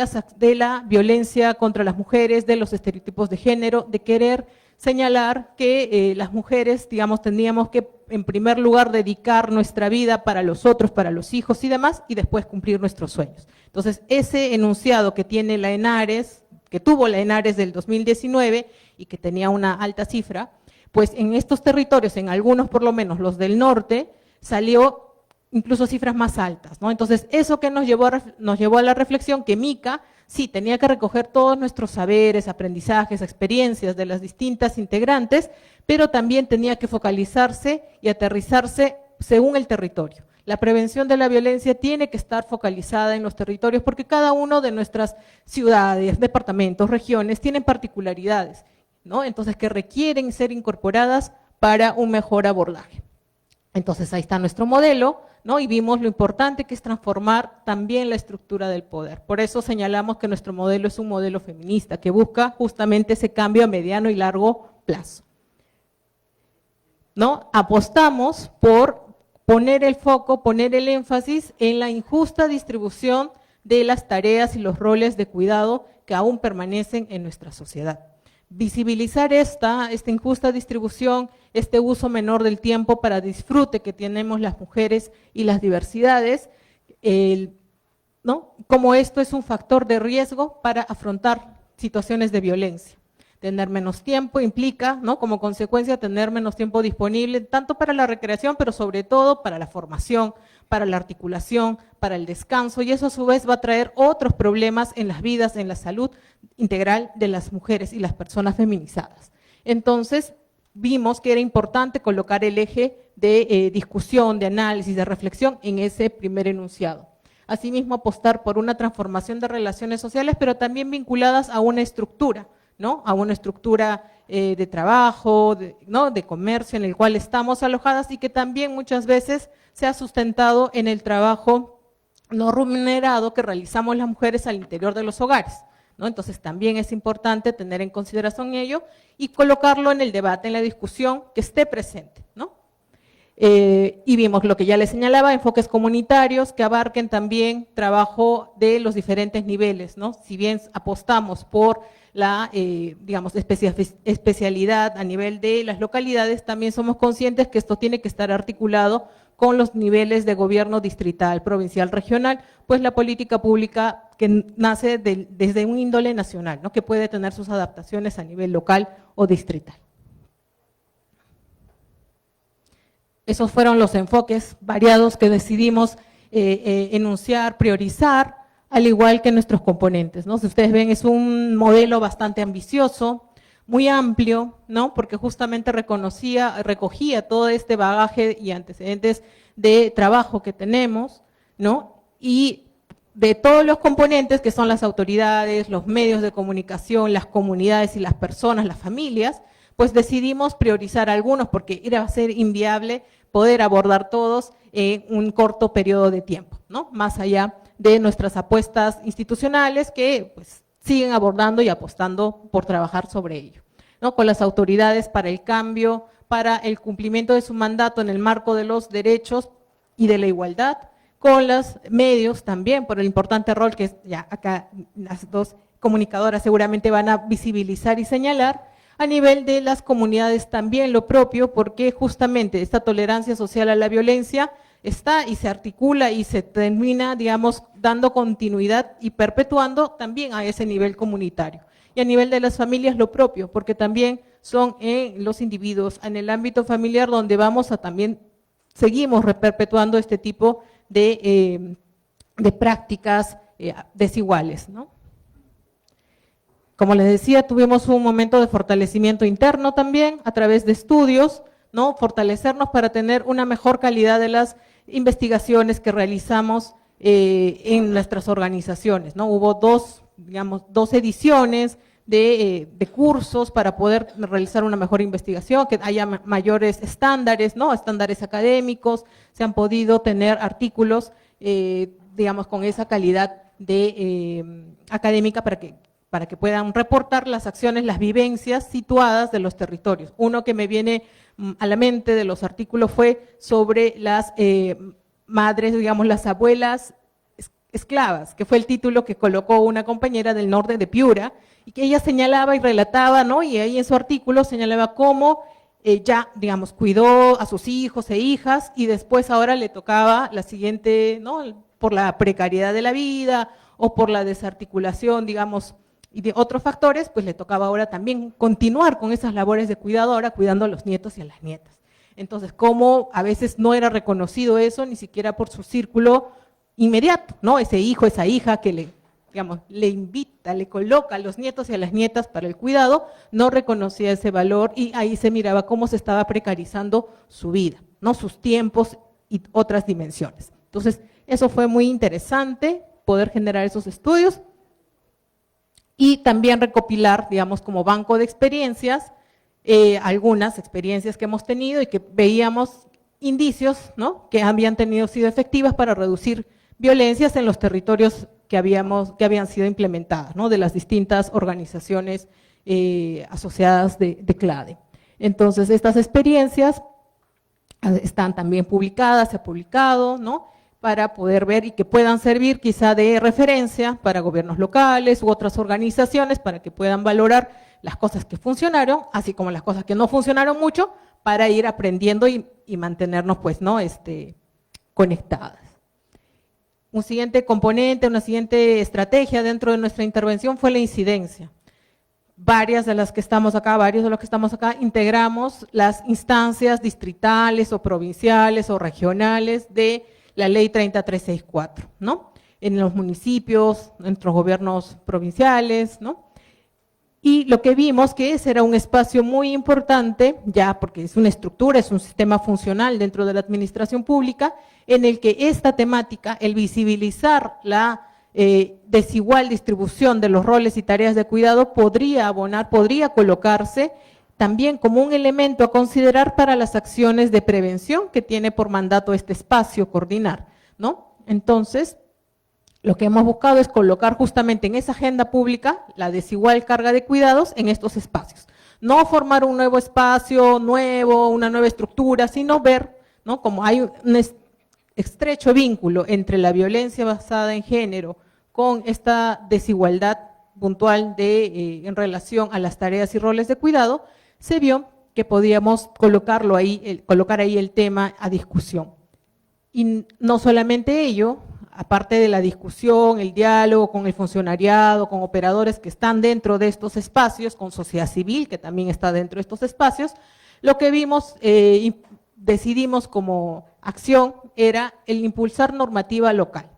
la violencia contra las mujeres, de los estereotipos de género, de querer señalar que las mujeres, digamos, tendríamos que, en primer lugar, dedicar nuestra vida para los otros, para los hijos y demás, y después cumplir nuestros sueños. Entonces, ese enunciado que tiene la ENARES, que tuvo la ENARES del 2019 y que tenía una alta cifra, pues en estos territorios, en algunos por lo menos, los del norte, salió incluso cifras más altas, ¿no? Entonces, eso que nos llevó a la reflexión que MICA sí tenía que recoger todos nuestros saberes, aprendizajes, experiencias de las distintas integrantes, pero también tenía que focalizarse y aterrizarse según el territorio. La prevención de la violencia tiene que estar focalizada en los territorios porque cada uno de nuestras ciudades, departamentos, regiones tienen particularidades, ¿no? Entonces, que requieren ser incorporadas para un mejor abordaje. Entonces, ahí está nuestro modelo, ¿no? Y vimos lo importante que es transformar también la estructura del poder. Por eso señalamos que nuestro modelo es un modelo feminista, que busca justamente ese cambio a mediano y largo plazo, ¿no? Apostamos por poner el foco, poner el énfasis en la injusta distribución de las tareas y los roles de cuidado que aún permanecen en nuestra sociedad. Visibilizar esta injusta distribución, este uso menor del tiempo para disfrute que tenemos las mujeres y las diversidades, ¿no? Como esto es un factor de riesgo para afrontar situaciones de violencia. Tener menos tiempo implica, ¿no? Como consecuencia, tener menos tiempo disponible, tanto para la recreación, pero sobre todo para la formación, para la articulación, para el descanso, y eso a su vez va a traer otros problemas en las vidas, en la salud integral de las mujeres y las personas feminizadas. Entonces, vimos que era importante colocar el eje de discusión, de análisis, de reflexión en ese primer enunciado. Asimismo, apostar por una transformación de relaciones sociales, pero también vinculadas a una estructura, ¿no? A una estructura de trabajo, ¿no? De comercio en el cual estamos alojadas y que también muchas veces se ha sustentado en el trabajo no remunerado que realizamos las mujeres al interior de los hogares, ¿no? Entonces también es importante tener en consideración ello y colocarlo en el debate, en la discusión, que esté presente, ¿no? Y vimos lo que ya les señalaba, enfoques comunitarios que abarquen también trabajo de los diferentes niveles, ¿no? Si bien apostamos por la, digamos, especialidad a nivel de las localidades, también somos conscientes que esto tiene que estar articulado con los niveles de gobierno distrital, provincial, regional, pues la política pública que nace desde un índole nacional, ¿no? Que puede tener sus adaptaciones a nivel local o distrital. Esos fueron los enfoques variados que decidimos enunciar, priorizar, al igual que nuestros componentes, ¿no? Si ustedes ven, es un modelo bastante ambicioso, muy amplio, ¿no? Porque justamente recogía todo este bagaje y antecedentes de trabajo que tenemos, ¿no? Y de todos los componentes que son las autoridades, los medios de comunicación, las comunidades y las personas, las familias, pues decidimos priorizar algunos porque iba a ser inviable poder abordar todos en un corto periodo de tiempo, ¿no? Más allá de nuestras apuestas institucionales que pues siguen abordando y apostando por trabajar sobre ello, ¿no? Con las autoridades para el cambio, para el cumplimiento de su mandato en el marco de los derechos y de la igualdad, con los medios también por el importante rol que ya acá las dos comunicadoras seguramente van a visibilizar y señalar. A nivel de las comunidades también lo propio, porque justamente esta tolerancia social a la violencia está y se articula y se termina, digamos, dando continuidad y perpetuando también a ese nivel comunitario. Y a nivel de las familias lo propio, porque también son en los individuos, en el ámbito familiar, donde vamos a también, seguimos perpetuando este tipo de prácticas desiguales, ¿no? Como les decía, tuvimos un momento de fortalecimiento interno también a través de estudios, ¿no? Fortalecernos para tener una mejor calidad de las investigaciones que realizamos en nuestras organizaciones, ¿no? Hubo dos ediciones de cursos para poder realizar una mejor investigación, que haya mayores estándares, ¿no? Estándares académicos, se han podido tener artículos, digamos, con esa calidad de académica para que puedan reportar las acciones, las vivencias situadas de los territorios. Uno que me viene a la mente de los artículos fue sobre las madres, digamos, las abuelas esclavas, que fue el título que colocó una compañera del norte de Piura, y que ella señalaba y relataba, ¿no? Y ahí en su artículo señalaba cómo ya, digamos, cuidó a sus hijos e hijas, y después ahora le tocaba la siguiente, ¿no? Por la precariedad de la vida o por la desarticulación, digamos, y de otros factores, pues le tocaba ahora también continuar con esas labores de cuidado, ahora cuidando a los nietos y a las nietas. Entonces, cómo a veces no era reconocido eso, ni siquiera por su círculo inmediato, ¿no? Ese hijo, esa hija que le invita, le coloca a los nietos y a las nietas para el cuidado, no reconocía ese valor, y ahí se miraba cómo se estaba precarizando su vida, ¿no? Sus tiempos y otras dimensiones. Entonces, eso fue muy interesante, poder generar esos estudios y también recopilar, digamos, como banco de experiencias, algunas experiencias que hemos tenido y que veíamos indicios, ¿no? Que habían sido efectivas para reducir violencias en los territorios que habían sido implementadas, ¿no? De las distintas organizaciones asociadas de CLADE. Entonces, estas experiencias están también publicadas, se ha publicado, ¿no? Para poder ver y que puedan servir quizá de referencia para gobiernos locales u otras organizaciones, para que puedan valorar las cosas que funcionaron, así como las cosas que no funcionaron mucho, para ir aprendiendo y mantenernos, pues, ¿no? Conectadas. Un siguiente componente, una siguiente estrategia dentro de nuestra intervención fue la incidencia. Varios de los que estamos acá, integramos las instancias distritales o provinciales o regionales de la ley 30364, ¿no? En los municipios, en nuestros gobiernos provinciales, ¿no? Y lo que vimos que ese era un espacio muy importante, ya porque es una estructura, es un sistema funcional dentro de la administración pública, en el que esta temática, el visibilizar la desigual distribución de los roles y tareas de cuidado, podría colocarse también como un elemento a considerar para las acciones de prevención que tiene por mandato este espacio coordinar, ¿no? Entonces, lo que hemos buscado es colocar justamente en esa agenda pública la desigual carga de cuidados en estos espacios. No formar un nuevo espacio, una nueva estructura, sino ver, ¿no? Como hay un estrecho vínculo entre la violencia basada en género con esta desigualdad puntual en relación a las tareas y roles de cuidado, se vio que podíamos colocar ahí el tema a discusión. Y no solamente ello, aparte de la discusión, el diálogo con el funcionariado, con operadores que están dentro de estos espacios, con sociedad civil que también está dentro de estos espacios, lo que vimos y decidimos como acción era el impulsar normativa local.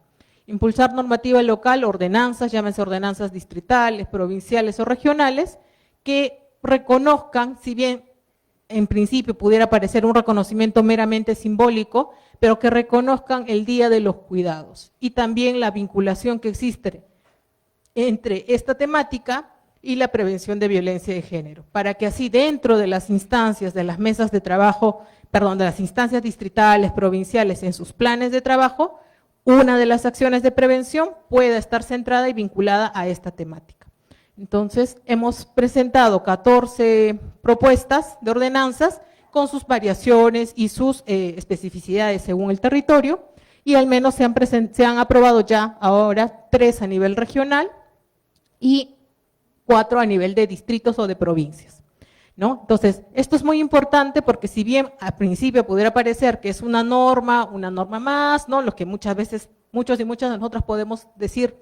Impulsar normativa local, ordenanzas, llámense ordenanzas distritales, provinciales o regionales, que reconozcan, si bien en principio pudiera parecer un reconocimiento meramente simbólico, pero que reconozcan el Día de los Cuidados y también la vinculación que existe entre esta temática y la prevención de violencia de género, para que así dentro de las instancias, de las mesas de trabajo, de las instancias distritales, provinciales, en sus planes de trabajo, una de las acciones de prevención pueda estar centrada y vinculada a esta temática. Entonces, hemos presentado 14 propuestas de ordenanzas con sus variaciones y sus especificidades según el territorio, y al menos se han aprobado ya ahora 3 a nivel regional y 4 a nivel de distritos o de provincias, ¿no? Entonces, esto es muy importante porque si bien al principio pudiera parecer que es una norma más, ¿no? Lo que muchos y muchas de nosotras podemos decir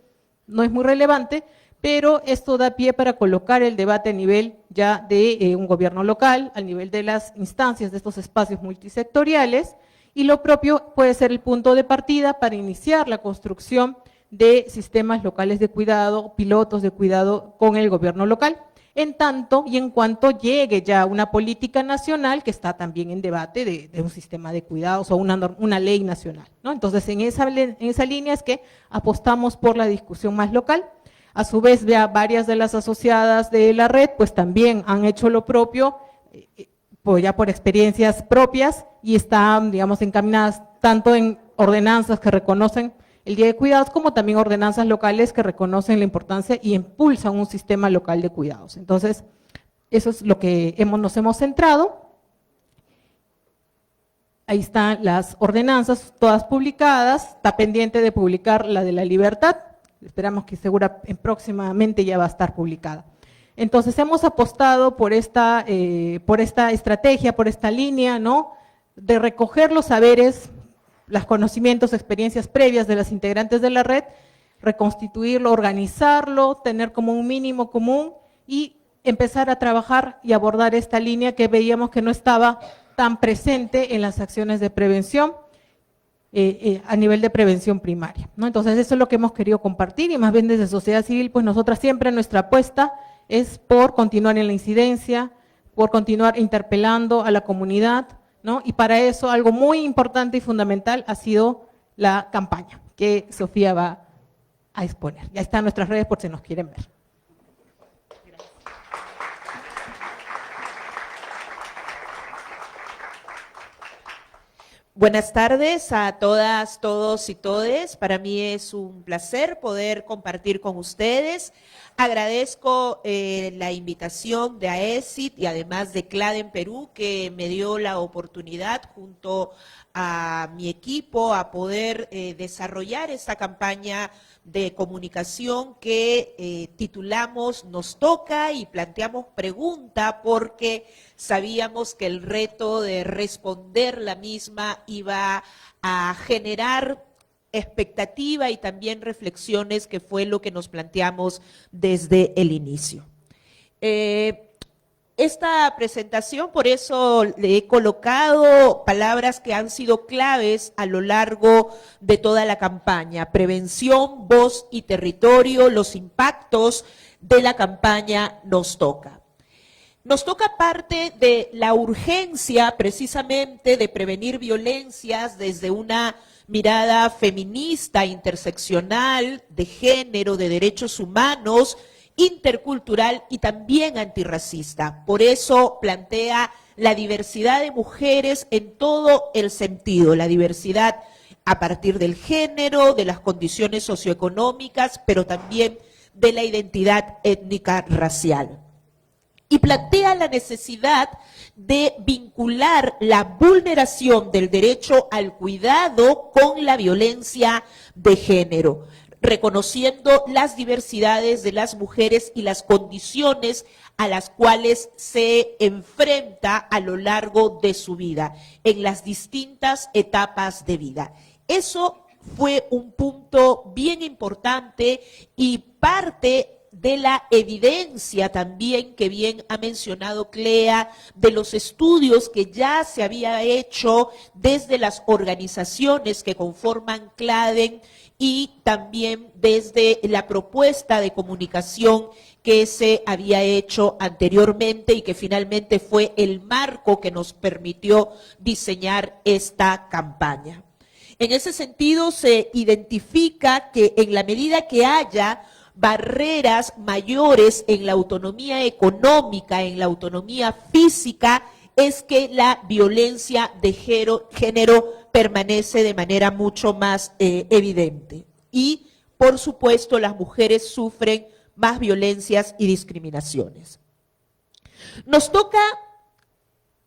no es muy relevante, pero esto da pie para colocar el debate a nivel ya de un gobierno local, al nivel de las instancias de estos espacios multisectoriales, y lo propio puede ser el punto de partida para iniciar la construcción de sistemas locales de cuidado, pilotos de cuidado con el gobierno local, en tanto y en cuanto llegue ya una política nacional que está también en debate de un sistema de cuidados o una ley nacional, ¿no? Entonces, en esa línea es que apostamos por la discusión más local. A su vez, ya varias de las asociadas de la red, pues también han hecho lo propio, pues ya por experiencias propias, y están, digamos, encaminadas tanto en ordenanzas que reconocen el Día de Cuidados, como también ordenanzas locales que reconocen la importancia y impulsan un sistema local de cuidados. Entonces, eso es lo que nos hemos centrado. Ahí están las ordenanzas, todas publicadas, está pendiente de publicar la de la libertad, esperamos que próximamente ya va a estar publicada. Entonces, hemos apostado por esta estrategia, por esta línea, ¿no?, de recoger los saberes, los conocimientos, experiencias previas de las integrantes de la red, reconstituirlo, organizarlo, tener como un mínimo común y empezar a trabajar y abordar esta línea que veíamos que no estaba tan presente en las acciones de prevención, a nivel de prevención primaria, ¿no? Entonces, eso es lo que hemos querido compartir, y más bien desde sociedad civil, pues nosotras siempre nuestra apuesta es por continuar en la incidencia, por continuar interpelando a la comunidad, ¿no? Y para eso algo muy importante y fundamental ha sido la campaña que Sofía va a exponer. Ya está en nuestras redes por si nos quieren ver. Buenas tardes a todas, todos y todes. Para mí es un placer poder compartir con ustedes. Agradezco la invitación de AESIT y además de CLADEN Perú, que me dio la oportunidad junto a mi equipo a poder desarrollar esta campaña de comunicación que titulamos Nos Toca, y planteamos pregunta porque sabíamos que el reto de responder la misma iba a generar expectativa y también reflexiones, que fue lo que nos planteamos desde el inicio. Esta presentación, por eso le he colocado palabras que han sido claves a lo largo de toda la campaña: prevención, voz y territorio, los impactos de la campaña Nos Toca. Nos toca parte de la urgencia precisamente de prevenir violencias desde una mirada feminista, interseccional, de género, de derechos humanos, intercultural y también antirracista. Por eso plantea la diversidad de mujeres en todo el sentido, la diversidad a partir del género, de las condiciones socioeconómicas, pero también de la identidad étnica racial. Y plantea la necesidad de vincular la vulneración del derecho al cuidado con la violencia de género, reconociendo las diversidades de las mujeres y las condiciones a las cuales se enfrenta a lo largo de su vida, en las distintas etapas de vida. Eso fue un punto bien importante y parte de la evidencia también que bien ha mencionado Clea, de los estudios que ya se había hecho desde las organizaciones que conforman CLADEN y también desde la propuesta de comunicación que se había hecho anteriormente y que finalmente fue el marco que nos permitió diseñar esta campaña. En ese sentido, se identifica que en la medida que haya barreras mayores en la autonomía económica, en la autonomía física, es que la violencia de género permanece de manera mucho más evidente. Y, por supuesto, las mujeres sufren más violencias y discriminaciones. Nos toca,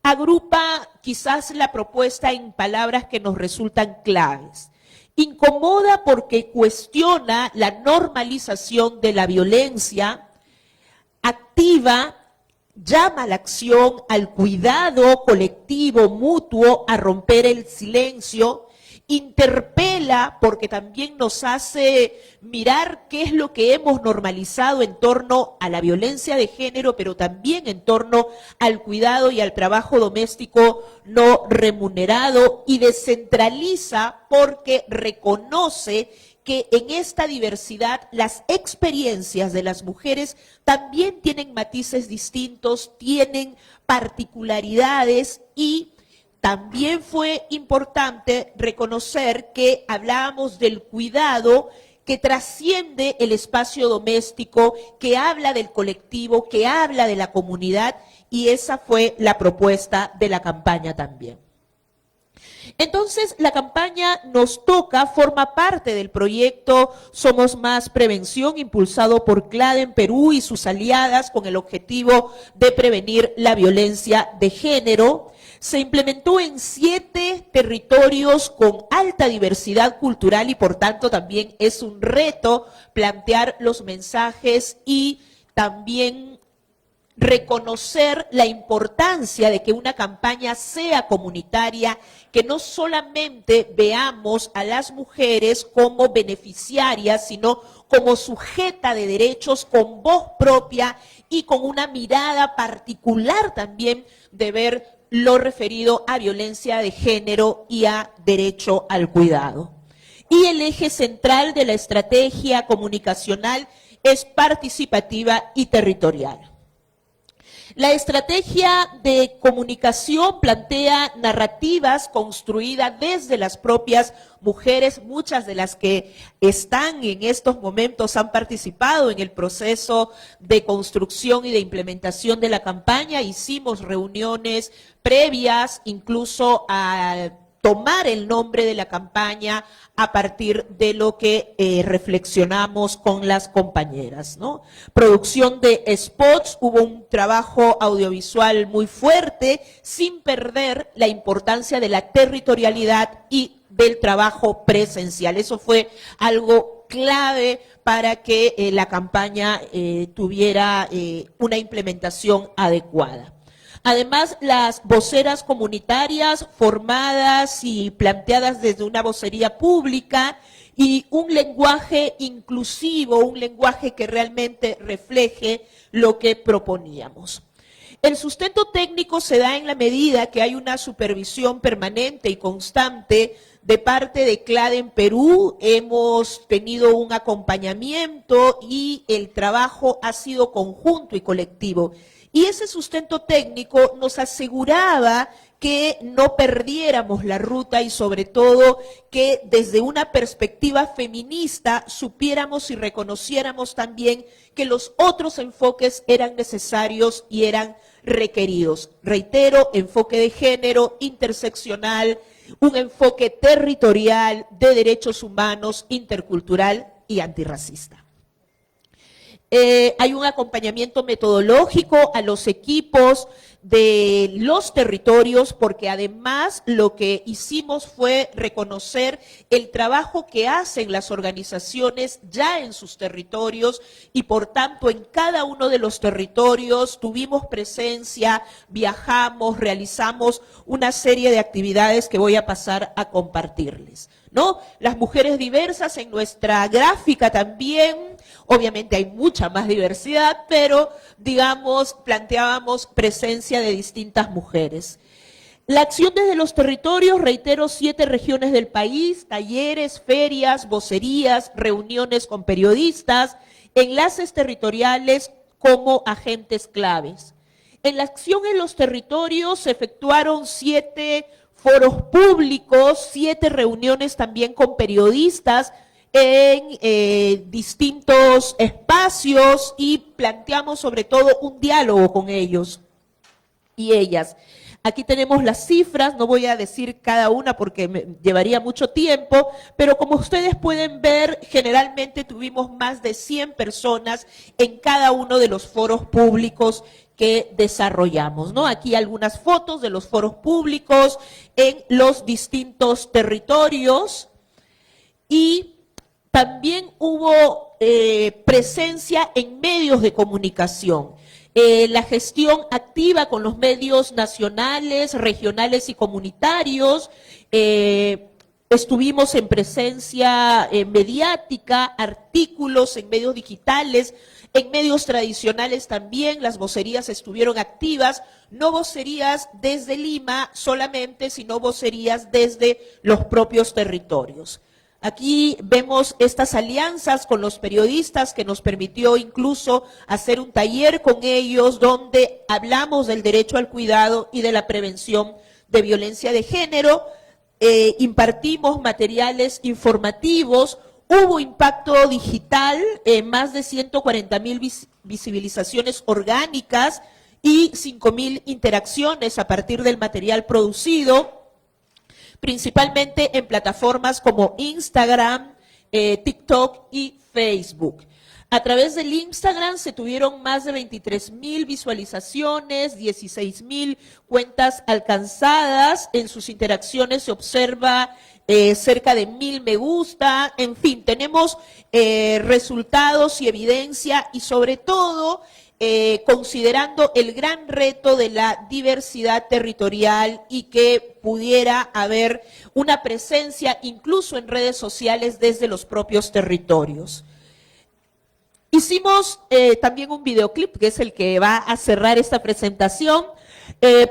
agrupa quizás la propuesta en palabras que nos resultan claves. Incomoda porque cuestiona la normalización de la violencia, activa, llama a la acción, al cuidado colectivo, mutuo, a romper el silencio interpela porque también nos hace mirar qué es lo que hemos normalizado en torno a la violencia de género, pero también en torno al cuidado y al trabajo doméstico no remunerado, y descentraliza porque reconoce que en esta diversidad las experiencias de las mujeres también tienen matices distintos, tienen particularidades, y también fue importante reconocer que hablábamos del cuidado que trasciende el espacio doméstico, que habla del colectivo, que habla de la comunidad, y esa fue la propuesta de la campaña también. Entonces, la campaña Nos Toca forma parte del proyecto Somos Más Prevención, impulsado por CLADEN Perú y sus aliadas con el objetivo de prevenir la violencia de género. Se implementó en 7 territorios con alta diversidad cultural y por tanto también es un reto plantear los mensajes y también reconocer la importancia de que una campaña sea comunitaria, que no solamente veamos a las mujeres como beneficiarias, sino como sujeta de derechos con voz propia y con una mirada particular también de ver lo referido a violencia de género y a derecho al cuidado. Y el eje central de la estrategia comunicacional es participativa y territorial. La estrategia de comunicación plantea narrativas construidas desde las propias mujeres, muchas de las que están en estos momentos han participado en el proceso de construcción y de implementación de la campaña. Hicimos reuniones previas incluso a tomar el nombre de la campaña a partir de lo que reflexionamos con las compañeras, ¿no? Producción de spots, hubo un trabajo audiovisual muy fuerte, sin perder la importancia de la territorialidad y del trabajo presencial. Eso fue algo clave para que la campaña tuviera una implementación adecuada. Además, las voceras comunitarias formadas y planteadas desde una vocería pública y un lenguaje inclusivo, un lenguaje que realmente refleje lo que proponíamos. El sustento técnico se da en la medida que hay una supervisión permanente y constante de parte de CLADEN Perú. Hemos tenido un acompañamiento y el trabajo ha sido conjunto y colectivo. Y ese sustento técnico nos aseguraba que no perdiéramos la ruta y sobre todo que desde una perspectiva feminista supiéramos y reconociéramos también que los otros enfoques eran necesarios y eran requeridos. Reitero, enfoque de género, interseccional, un enfoque territorial, de derechos humanos, intercultural y antirracista. Hay un acompañamiento metodológico a los equipos de los territorios, porque además lo que hicimos fue reconocer el trabajo que hacen las organizaciones ya en sus territorios y por tanto en cada uno de los territorios tuvimos presencia, viajamos, realizamos una serie de actividades que voy a pasar a compartirles, ¿no? Las mujeres diversas en nuestra gráfica también, obviamente hay mucha más diversidad, pero digamos, planteábamos presencia de distintas mujeres. La acción desde los territorios, reitero, 7 regiones del país, talleres, ferias, vocerías, reuniones con periodistas, enlaces territoriales como agentes claves. En la acción en los territorios se efectuaron 7 foros públicos, 7 reuniones también con periodistas en distintos espacios y planteamos sobre todo un diálogo con ellos y ellas. Aquí tenemos las cifras, no voy a decir cada una porque me llevaría mucho tiempo, pero como ustedes pueden ver, generalmente tuvimos más de 100 personas en cada uno de los foros públicos que desarrollamos, ¿no? Aquí algunas fotos de los foros públicos en los distintos territorios y también hubo presencia en medios de comunicación. La gestión activa con los medios nacionales, regionales y comunitarios, estuvimos en presencia mediática, artículos en medios digitales, en medios tradicionales también, las vocerías estuvieron activas, no vocerías desde Lima solamente, sino vocerías desde los propios territorios. Aquí vemos estas alianzas con los periodistas que nos permitió incluso hacer un taller con ellos donde hablamos del derecho al cuidado y de la prevención de violencia de género, impartimos materiales informativos, hubo impacto digital, más de 140,000 visibilizaciones orgánicas y 5,000 interacciones a partir del material producido, principalmente en plataformas como Instagram, TikTok y Facebook. A través del Instagram se tuvieron más de 23,000 visualizaciones, 16,000 cuentas alcanzadas. En sus interacciones se observa cerca de 1,000 me gusta. En fin, tenemos resultados y evidencia y sobre todo considerando el gran reto de la diversidad territorial y que pudiera haber una presencia incluso en redes sociales desde los propios territorios. Hicimos también un videoclip, que es el que va a cerrar esta presentación.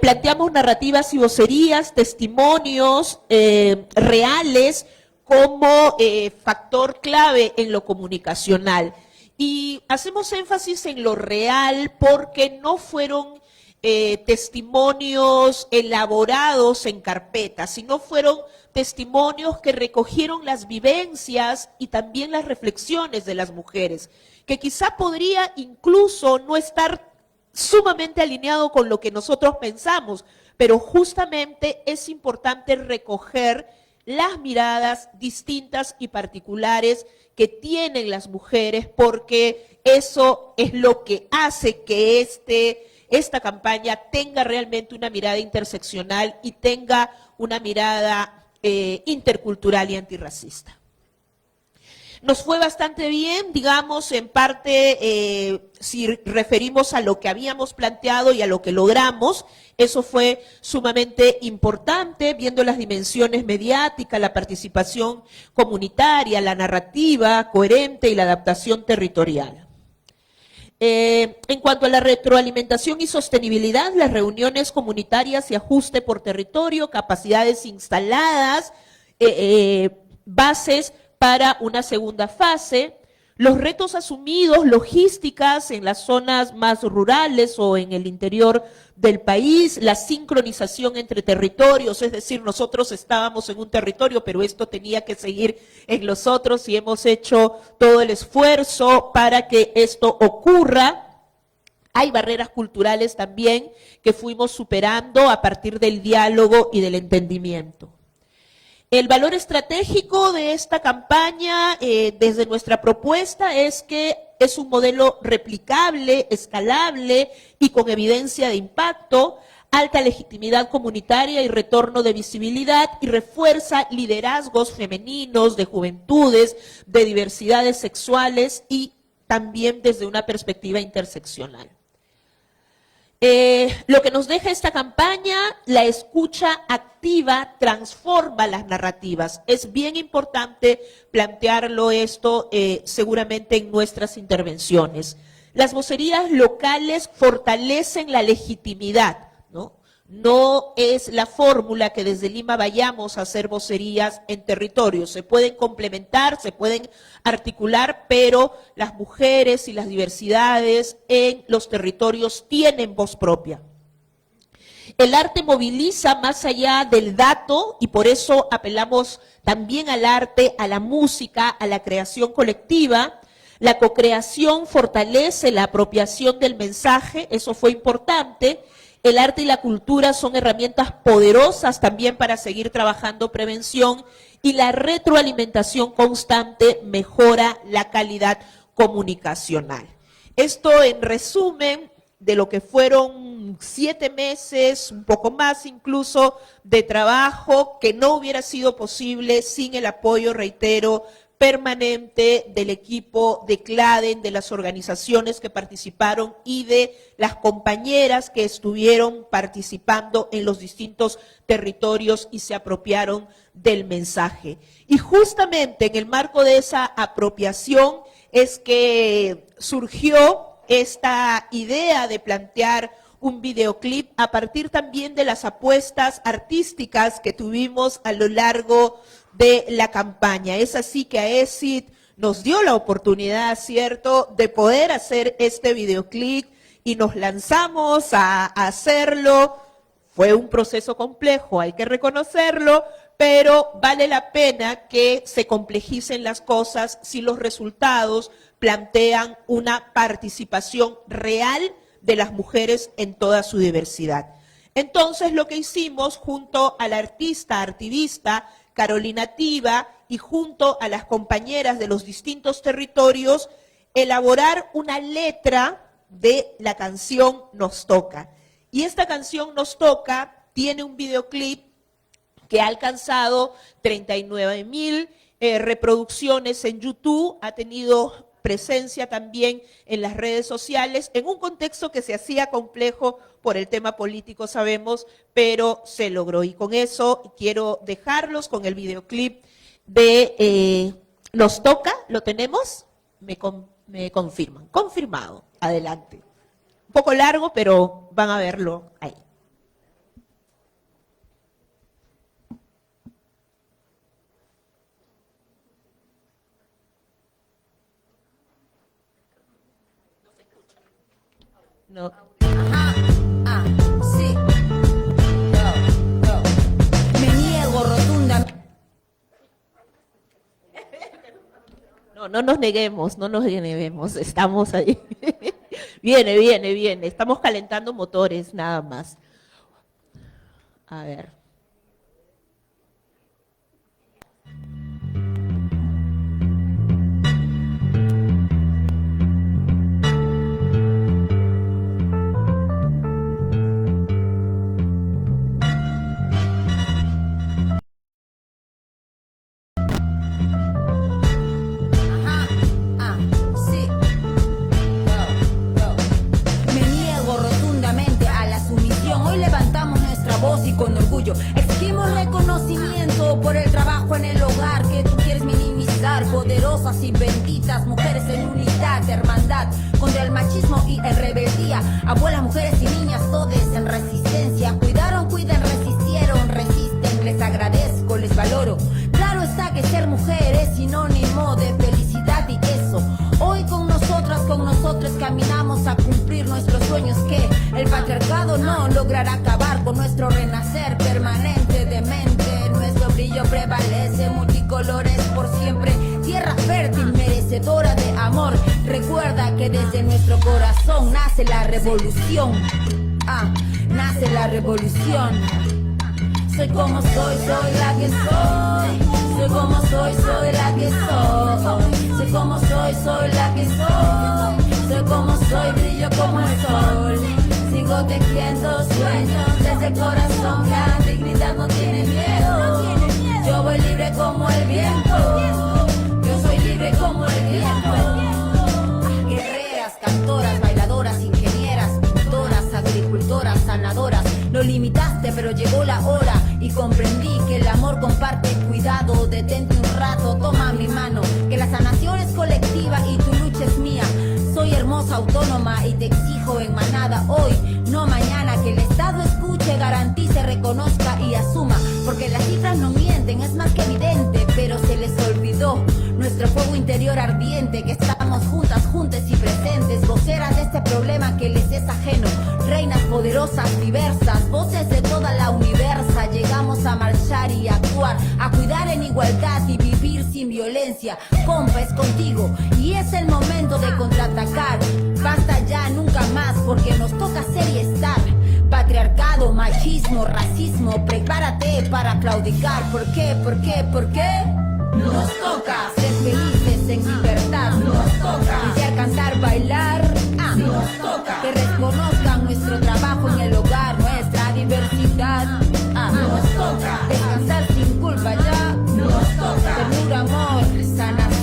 Planteamos narrativas y vocerías, testimonios reales como factor clave en lo comunicacional. Y hacemos énfasis en lo real porque no fueron testimonios elaborados en carpeta, sino fueron testimonios que recogieron las vivencias y también las reflexiones de las mujeres, que quizá podría incluso no estar sumamente alineado con lo que nosotros pensamos, pero justamente es importante recoger las miradas distintas y particulares que tienen las mujeres, porque eso es lo que hace que esta campaña tenga realmente una mirada interseccional y tenga una mirada intercultural y antirracista. Nos fue bastante bien, digamos, en parte, si referimos a lo que habíamos planteado y a lo que logramos, eso fue sumamente importante, viendo las dimensiones mediáticas, la participación comunitaria, la narrativa coherente y la adaptación territorial. En cuanto a la retroalimentación y sostenibilidad, las reuniones comunitarias y ajuste por territorio, capacidades instaladas, bases para una segunda fase, los retos asumidos, logísticas en las zonas más rurales o en el interior del país, la sincronización entre territorios, es decir, nosotros estábamos en un territorio, pero esto tenía que seguir en los otros y hemos hecho todo el esfuerzo para que esto ocurra. Hay barreras culturales también que fuimos superando a partir del diálogo y del entendimiento. El valor estratégico de esta campaña, desde nuestra propuesta, es que es un modelo replicable, escalable y con evidencia de impacto, alta legitimidad comunitaria y retorno de visibilidad, y refuerza liderazgos femeninos, de juventudes, de diversidades sexuales y también desde una perspectiva interseccional. Lo que nos deja esta campaña, la escucha activa transforma las narrativas. Es bien importante plantearlo esto seguramente en nuestras intervenciones. Las vocerías locales fortalecen la legitimidad, ¿no? No es la fórmula que desde Lima vayamos a hacer vocerías en territorio. Se pueden complementar, se pueden articular, pero las mujeres y las diversidades en los territorios tienen voz propia. El arte moviliza más allá del dato y por eso apelamos también al arte, a la música, a la creación colectiva. La cocreación fortalece la apropiación del mensaje, eso fue importante. El arte y la cultura son herramientas poderosas también para seguir trabajando prevención, y la retroalimentación constante mejora la calidad comunicacional. Esto en resumen de lo que fueron 7 meses, un poco más incluso, de trabajo que no hubiera sido posible sin el apoyo, reitero, permanente del equipo de CLADEN, de las organizaciones que participaron y de las compañeras que estuvieron participando en los distintos territorios y se apropiaron del mensaje. Y justamente en el marco de esa apropiación es que surgió esta idea de plantear un videoclip a partir también de las apuestas artísticas que tuvimos a lo largo de la campaña. Es así que AECID nos dio la oportunidad, ¿cierto?, de poder hacer este videoclip y nos lanzamos a hacerlo. Fue un proceso complejo, hay que reconocerlo, pero vale la pena que se complejicen las cosas si los resultados plantean una participación real de las mujeres en toda su diversidad. Entonces, lo que hicimos junto a la activista Carolina Tiva y junto a las compañeras de los distintos territorios, elaborar una letra de la canción Nos Toca. Y esta canción Nos Toca tiene un videoclip que ha alcanzado 39,000 reproducciones en YouTube, ha tenido presencia también en las redes sociales, en un contexto que se hacía complejo por el tema político, sabemos, pero se logró. Y con eso quiero dejarlos con el videoclip de Nos Toca. ¿Lo tenemos? Me confirman. Confirmado. Adelante. Un poco largo, pero van a verlo ahí. No. Sí. Me niego rotundamente. No nos neguemos, estamos ahí. Viene, estamos calentando motores nada más. A ver. Sí. Me niego rotundamente a la sumisión. Hoy levantamos nuestra voz y con orgullo exigimos reconocimiento por el trabajo en el hogar que tú quieres minimizar. Poderosas y benditas mujeres en unidad, de hermandad contra el machismo y en rebeldía. Abuelas, mujeres y niñas, todes en resistencia. Cuidaron, cuiden, resistieron, resisten. Les agradezco, les valoro. Claro está que ser mujer es sinónimo de felicidad y eso. Hoy con nosotros caminamos a cumplir nuestros sueños que el patriarcado no logrará acabar con nuestro renacer permanente de mente. Nuestro brillo prevalece, multicolores por siempre. Tierra fértil, merecedora de amor. Recuerda que desde nuestro corazón nace la revolución. Nace la revolución. Soy como soy la que soy. Soy como soy la que soy. Soy como soy la que soy. Soy como soy, brillo como el sol. Sigo tejiendo sueños desde el corazón. La dignidad no tiene miedo. Yo voy libre como el viento. Yo soy libre como el viento. Guerreras, cantoras, bailadoras, ingenieras, pintoras, agricultoras, sanadoras. Lo limitaste, pero llegó la hora y comprendí que el amor comparte cuidado. Detente un rato, toma mi mano, que la sanación es colectiva y tu lucha es mía. Soy hermosa, autónoma y te exijo en manada hoy, no mañana. Que el Estado escuche, garantice, reconozca y asuma, porque las cifras no mienten, es más que evidente, pero se les olvidó nuestro fuego interior ardiente, que estamos juntas, juntes y presentes, voceras de este problema que les es ajeno, reinas poderosas, diversas, voces de toda la universa. Llegamos a marchar y actuar, a cuidar en igualdad y vivir sin violencia. Compa, es contigo y es el momento de contraatacar. Basta ya, nunca más, porque nos toca ser y estar. Patriarcado, machismo, racismo, prepárate para claudicar. ¿Por qué? ¿Por qué? ¿Por qué? Nos toca ser felices en libertad. Nos toca brillar, cantar, bailar. Nos toca que reconozcan nuestro trabajo en el hogar, nuestra diversidad. Nos toca descansar sin culpa ya. Nos toca ternura, amor, sanación.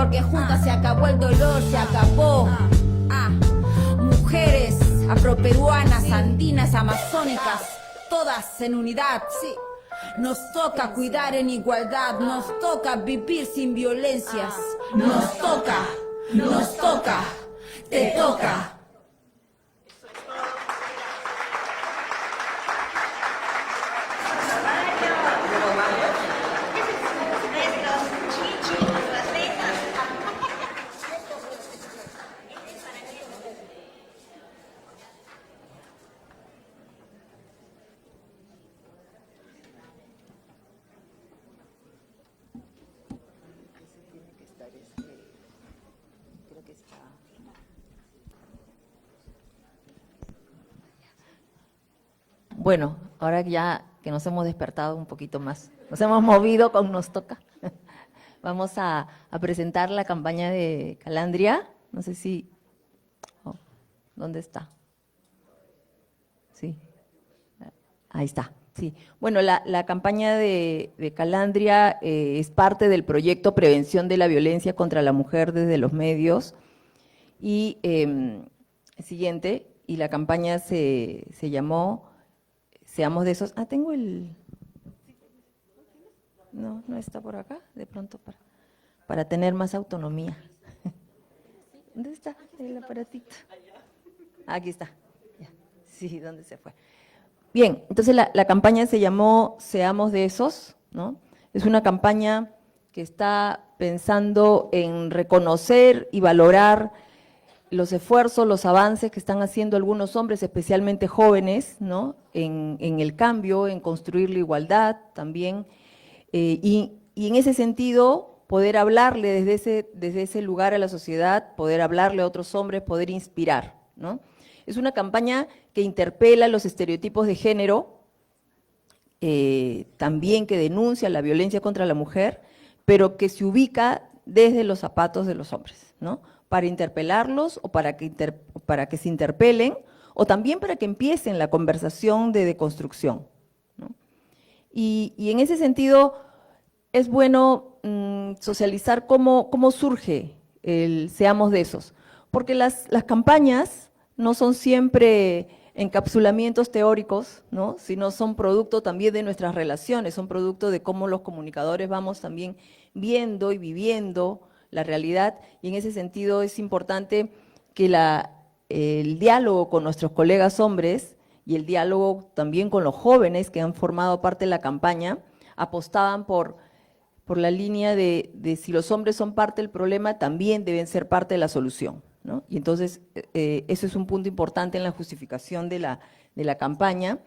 porque juntas se acabó el dolor, se acabó. Mujeres afroperuanas, andinas, amazónicas, todas en unidad, sí. Nos toca cuidar en igualdad, nos toca vivir sin violencias. Nos toca, te toca. Bueno, ahora ya que nos hemos despertado un poquito más, nos hemos movido con Nos Toca, vamos a presentar la campaña de Calandria. No sé si… oh, ¿dónde está? Sí, ahí está. Sí, bueno, la campaña de Calandria es parte del proyecto Prevención de la Violencia contra la Mujer desde los medios. Y siguiente, y la campaña se llamó Seamos de esos… tengo el… No, no está por acá, de pronto para tener más autonomía. ¿Dónde está el aparatito? Aquí está. Ya. Sí, ¿dónde se fue? Bien, entonces la campaña se llamó Seamos de esos, ¿no? Es una campaña que está pensando en reconocer y valorar los esfuerzos, los avances que están haciendo algunos hombres, especialmente jóvenes, ¿no? En el cambio, en construir la igualdad también, y en ese sentido poder hablarle desde ese lugar a la sociedad, poder hablarle a otros hombres, poder inspirar, ¿no? Es una campaña que interpela los estereotipos de género, también que denuncia la violencia contra la mujer, pero que se ubica desde los zapatos de los hombres, ¿no? Para interpelarlos o para que se interpelen, o también para que empiecen la conversación de deconstrucción, ¿no? Y en ese sentido es bueno socializar cómo surge el Seamos de esos, porque las campañas no son siempre encapsulamientos teóricos, ¿no? Sino son producto también de nuestras relaciones, son producto de cómo los comunicadores vamos también viendo y viviendo la realidad, y en ese sentido es importante que el diálogo con nuestros colegas hombres y el diálogo también con los jóvenes que han formado parte de la campaña apostaban por la línea de si los hombres son parte del problema, también deben ser parte de la solución, ¿no? Y entonces eso es un punto importante en la justificación de la campaña.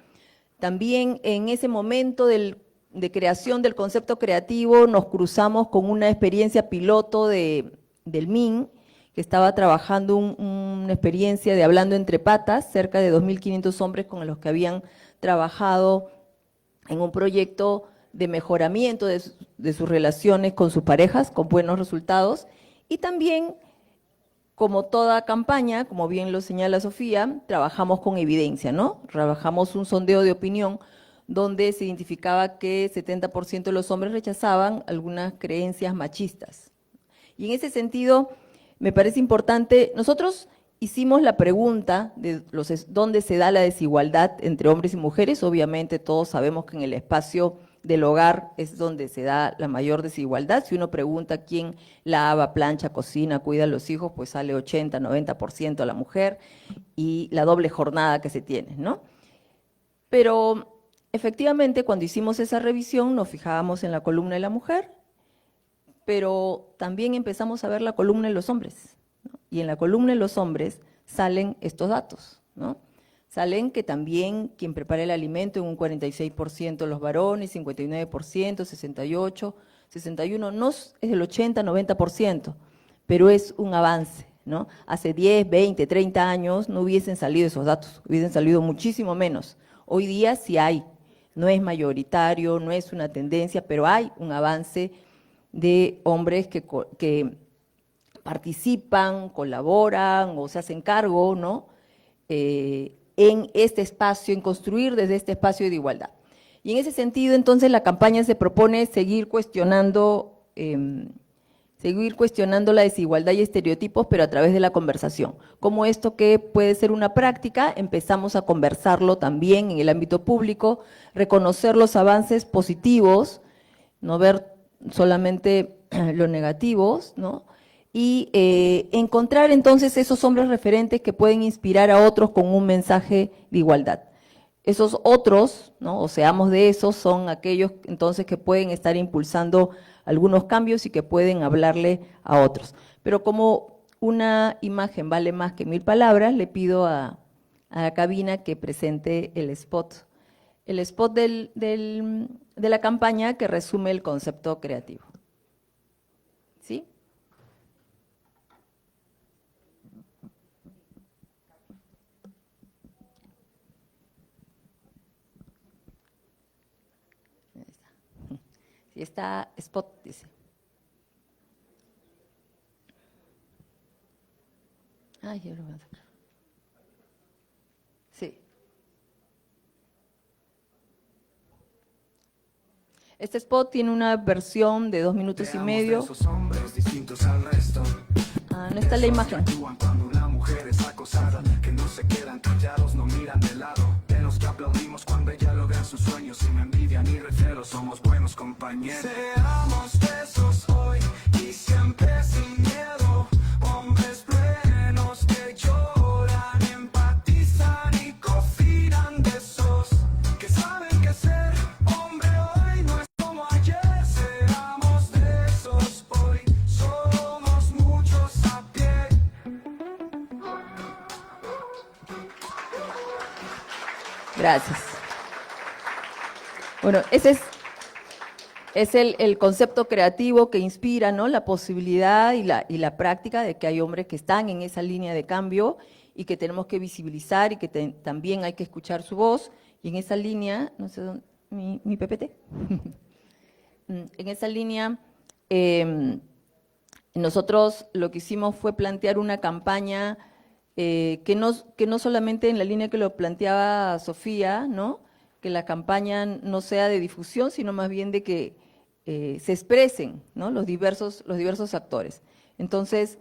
También en ese momento de creación del concepto creativo nos cruzamos con una experiencia piloto del MIN, que estaba trabajando una experiencia de Hablando entre Patas, cerca de 2.500 hombres con los que habían trabajado en un proyecto de mejoramiento de sus relaciones con sus parejas, con buenos resultados, y también, como toda campaña, como bien lo señala Sofía, trabajamos con evidencia, ¿no? Trabajamos un sondeo de opinión donde se identificaba que 70% de los hombres rechazaban algunas creencias machistas. Y en ese sentido, me parece importante, nosotros hicimos la pregunta de dónde se da la desigualdad entre hombres y mujeres. Obviamente todos sabemos que en el espacio del hogar es donde se da la mayor desigualdad. Si uno pregunta quién lava, plancha, cocina, cuida a los hijos, pues sale 80, 90% a la mujer, y la doble jornada que se tiene, ¿no? Pero efectivamente, cuando hicimos esa revisión, nos fijábamos en la columna de la mujer, pero también empezamos a ver la columna de los hombres, ¿no? Y en la columna de los hombres salen estos datos, ¿no? Salen que también quien prepara el alimento en un 46% los varones, 59%, 68%, 61%, no es el 80, 90%, pero es un avance, ¿no? Hace 10, 20, 30 años no hubiesen salido esos datos, hubiesen salido muchísimo menos. Hoy día sí hay. No es mayoritario, no es una tendencia, pero hay un avance de hombres que participan, colaboran o se hacen cargo, ¿no? En este espacio, en construir desde este espacio de igualdad. Y en ese sentido, entonces, la campaña se propone seguir cuestionando Seguir cuestionando la desigualdad y estereotipos, pero a través de la conversación. Como esto que puede ser una práctica, empezamos a conversarlo también en el ámbito público, reconocer los avances positivos, no ver solamente los negativos, ¿no? Y encontrar entonces esos hombres referentes que pueden inspirar a otros con un mensaje de igualdad. Esos otros, ¿no? O seamos de esos, son aquellos entonces que pueden estar impulsando algunos cambios y que pueden hablarle a otros. Pero como una imagen vale más que 1000 palabras, le pido a la cabina que presente el spot de la campaña que resume el concepto creativo. ¿Sí? Si está spot, dice. Ay, yo lo voy a sacar. Sí. Este spot tiene una versión de 2 minutos y medio. Ah, no está la imagen. Cuando una mujer es acosada, que no se quedan callados, no miran de lado. De los que aplaudimos cuando ella logra sus sueños, sin envidia ni recelo, somos buenos compañeros. Seamos de esos hoy y siempre sin miedo. Hombres plenos que lloran, empatizan y cocinan, de esos que saben que ser hombre hoy no es como ayer. Seamos de esos hoy, somos muchos a pie. Gracias. Bueno, ese es el concepto creativo que inspira, ¿no? La posibilidad y la práctica de que hay hombres que están en esa línea de cambio y que tenemos que visibilizar y que también hay que escuchar su voz. Y en esa línea, no sé dónde, mi PPT. En esa línea, nosotros lo que hicimos fue plantear una campaña que no solamente en la línea que lo planteaba Sofía, ¿no? Que la campaña no sea de difusión, sino más bien de que se expresen, ¿no? los diversos actores. Entonces,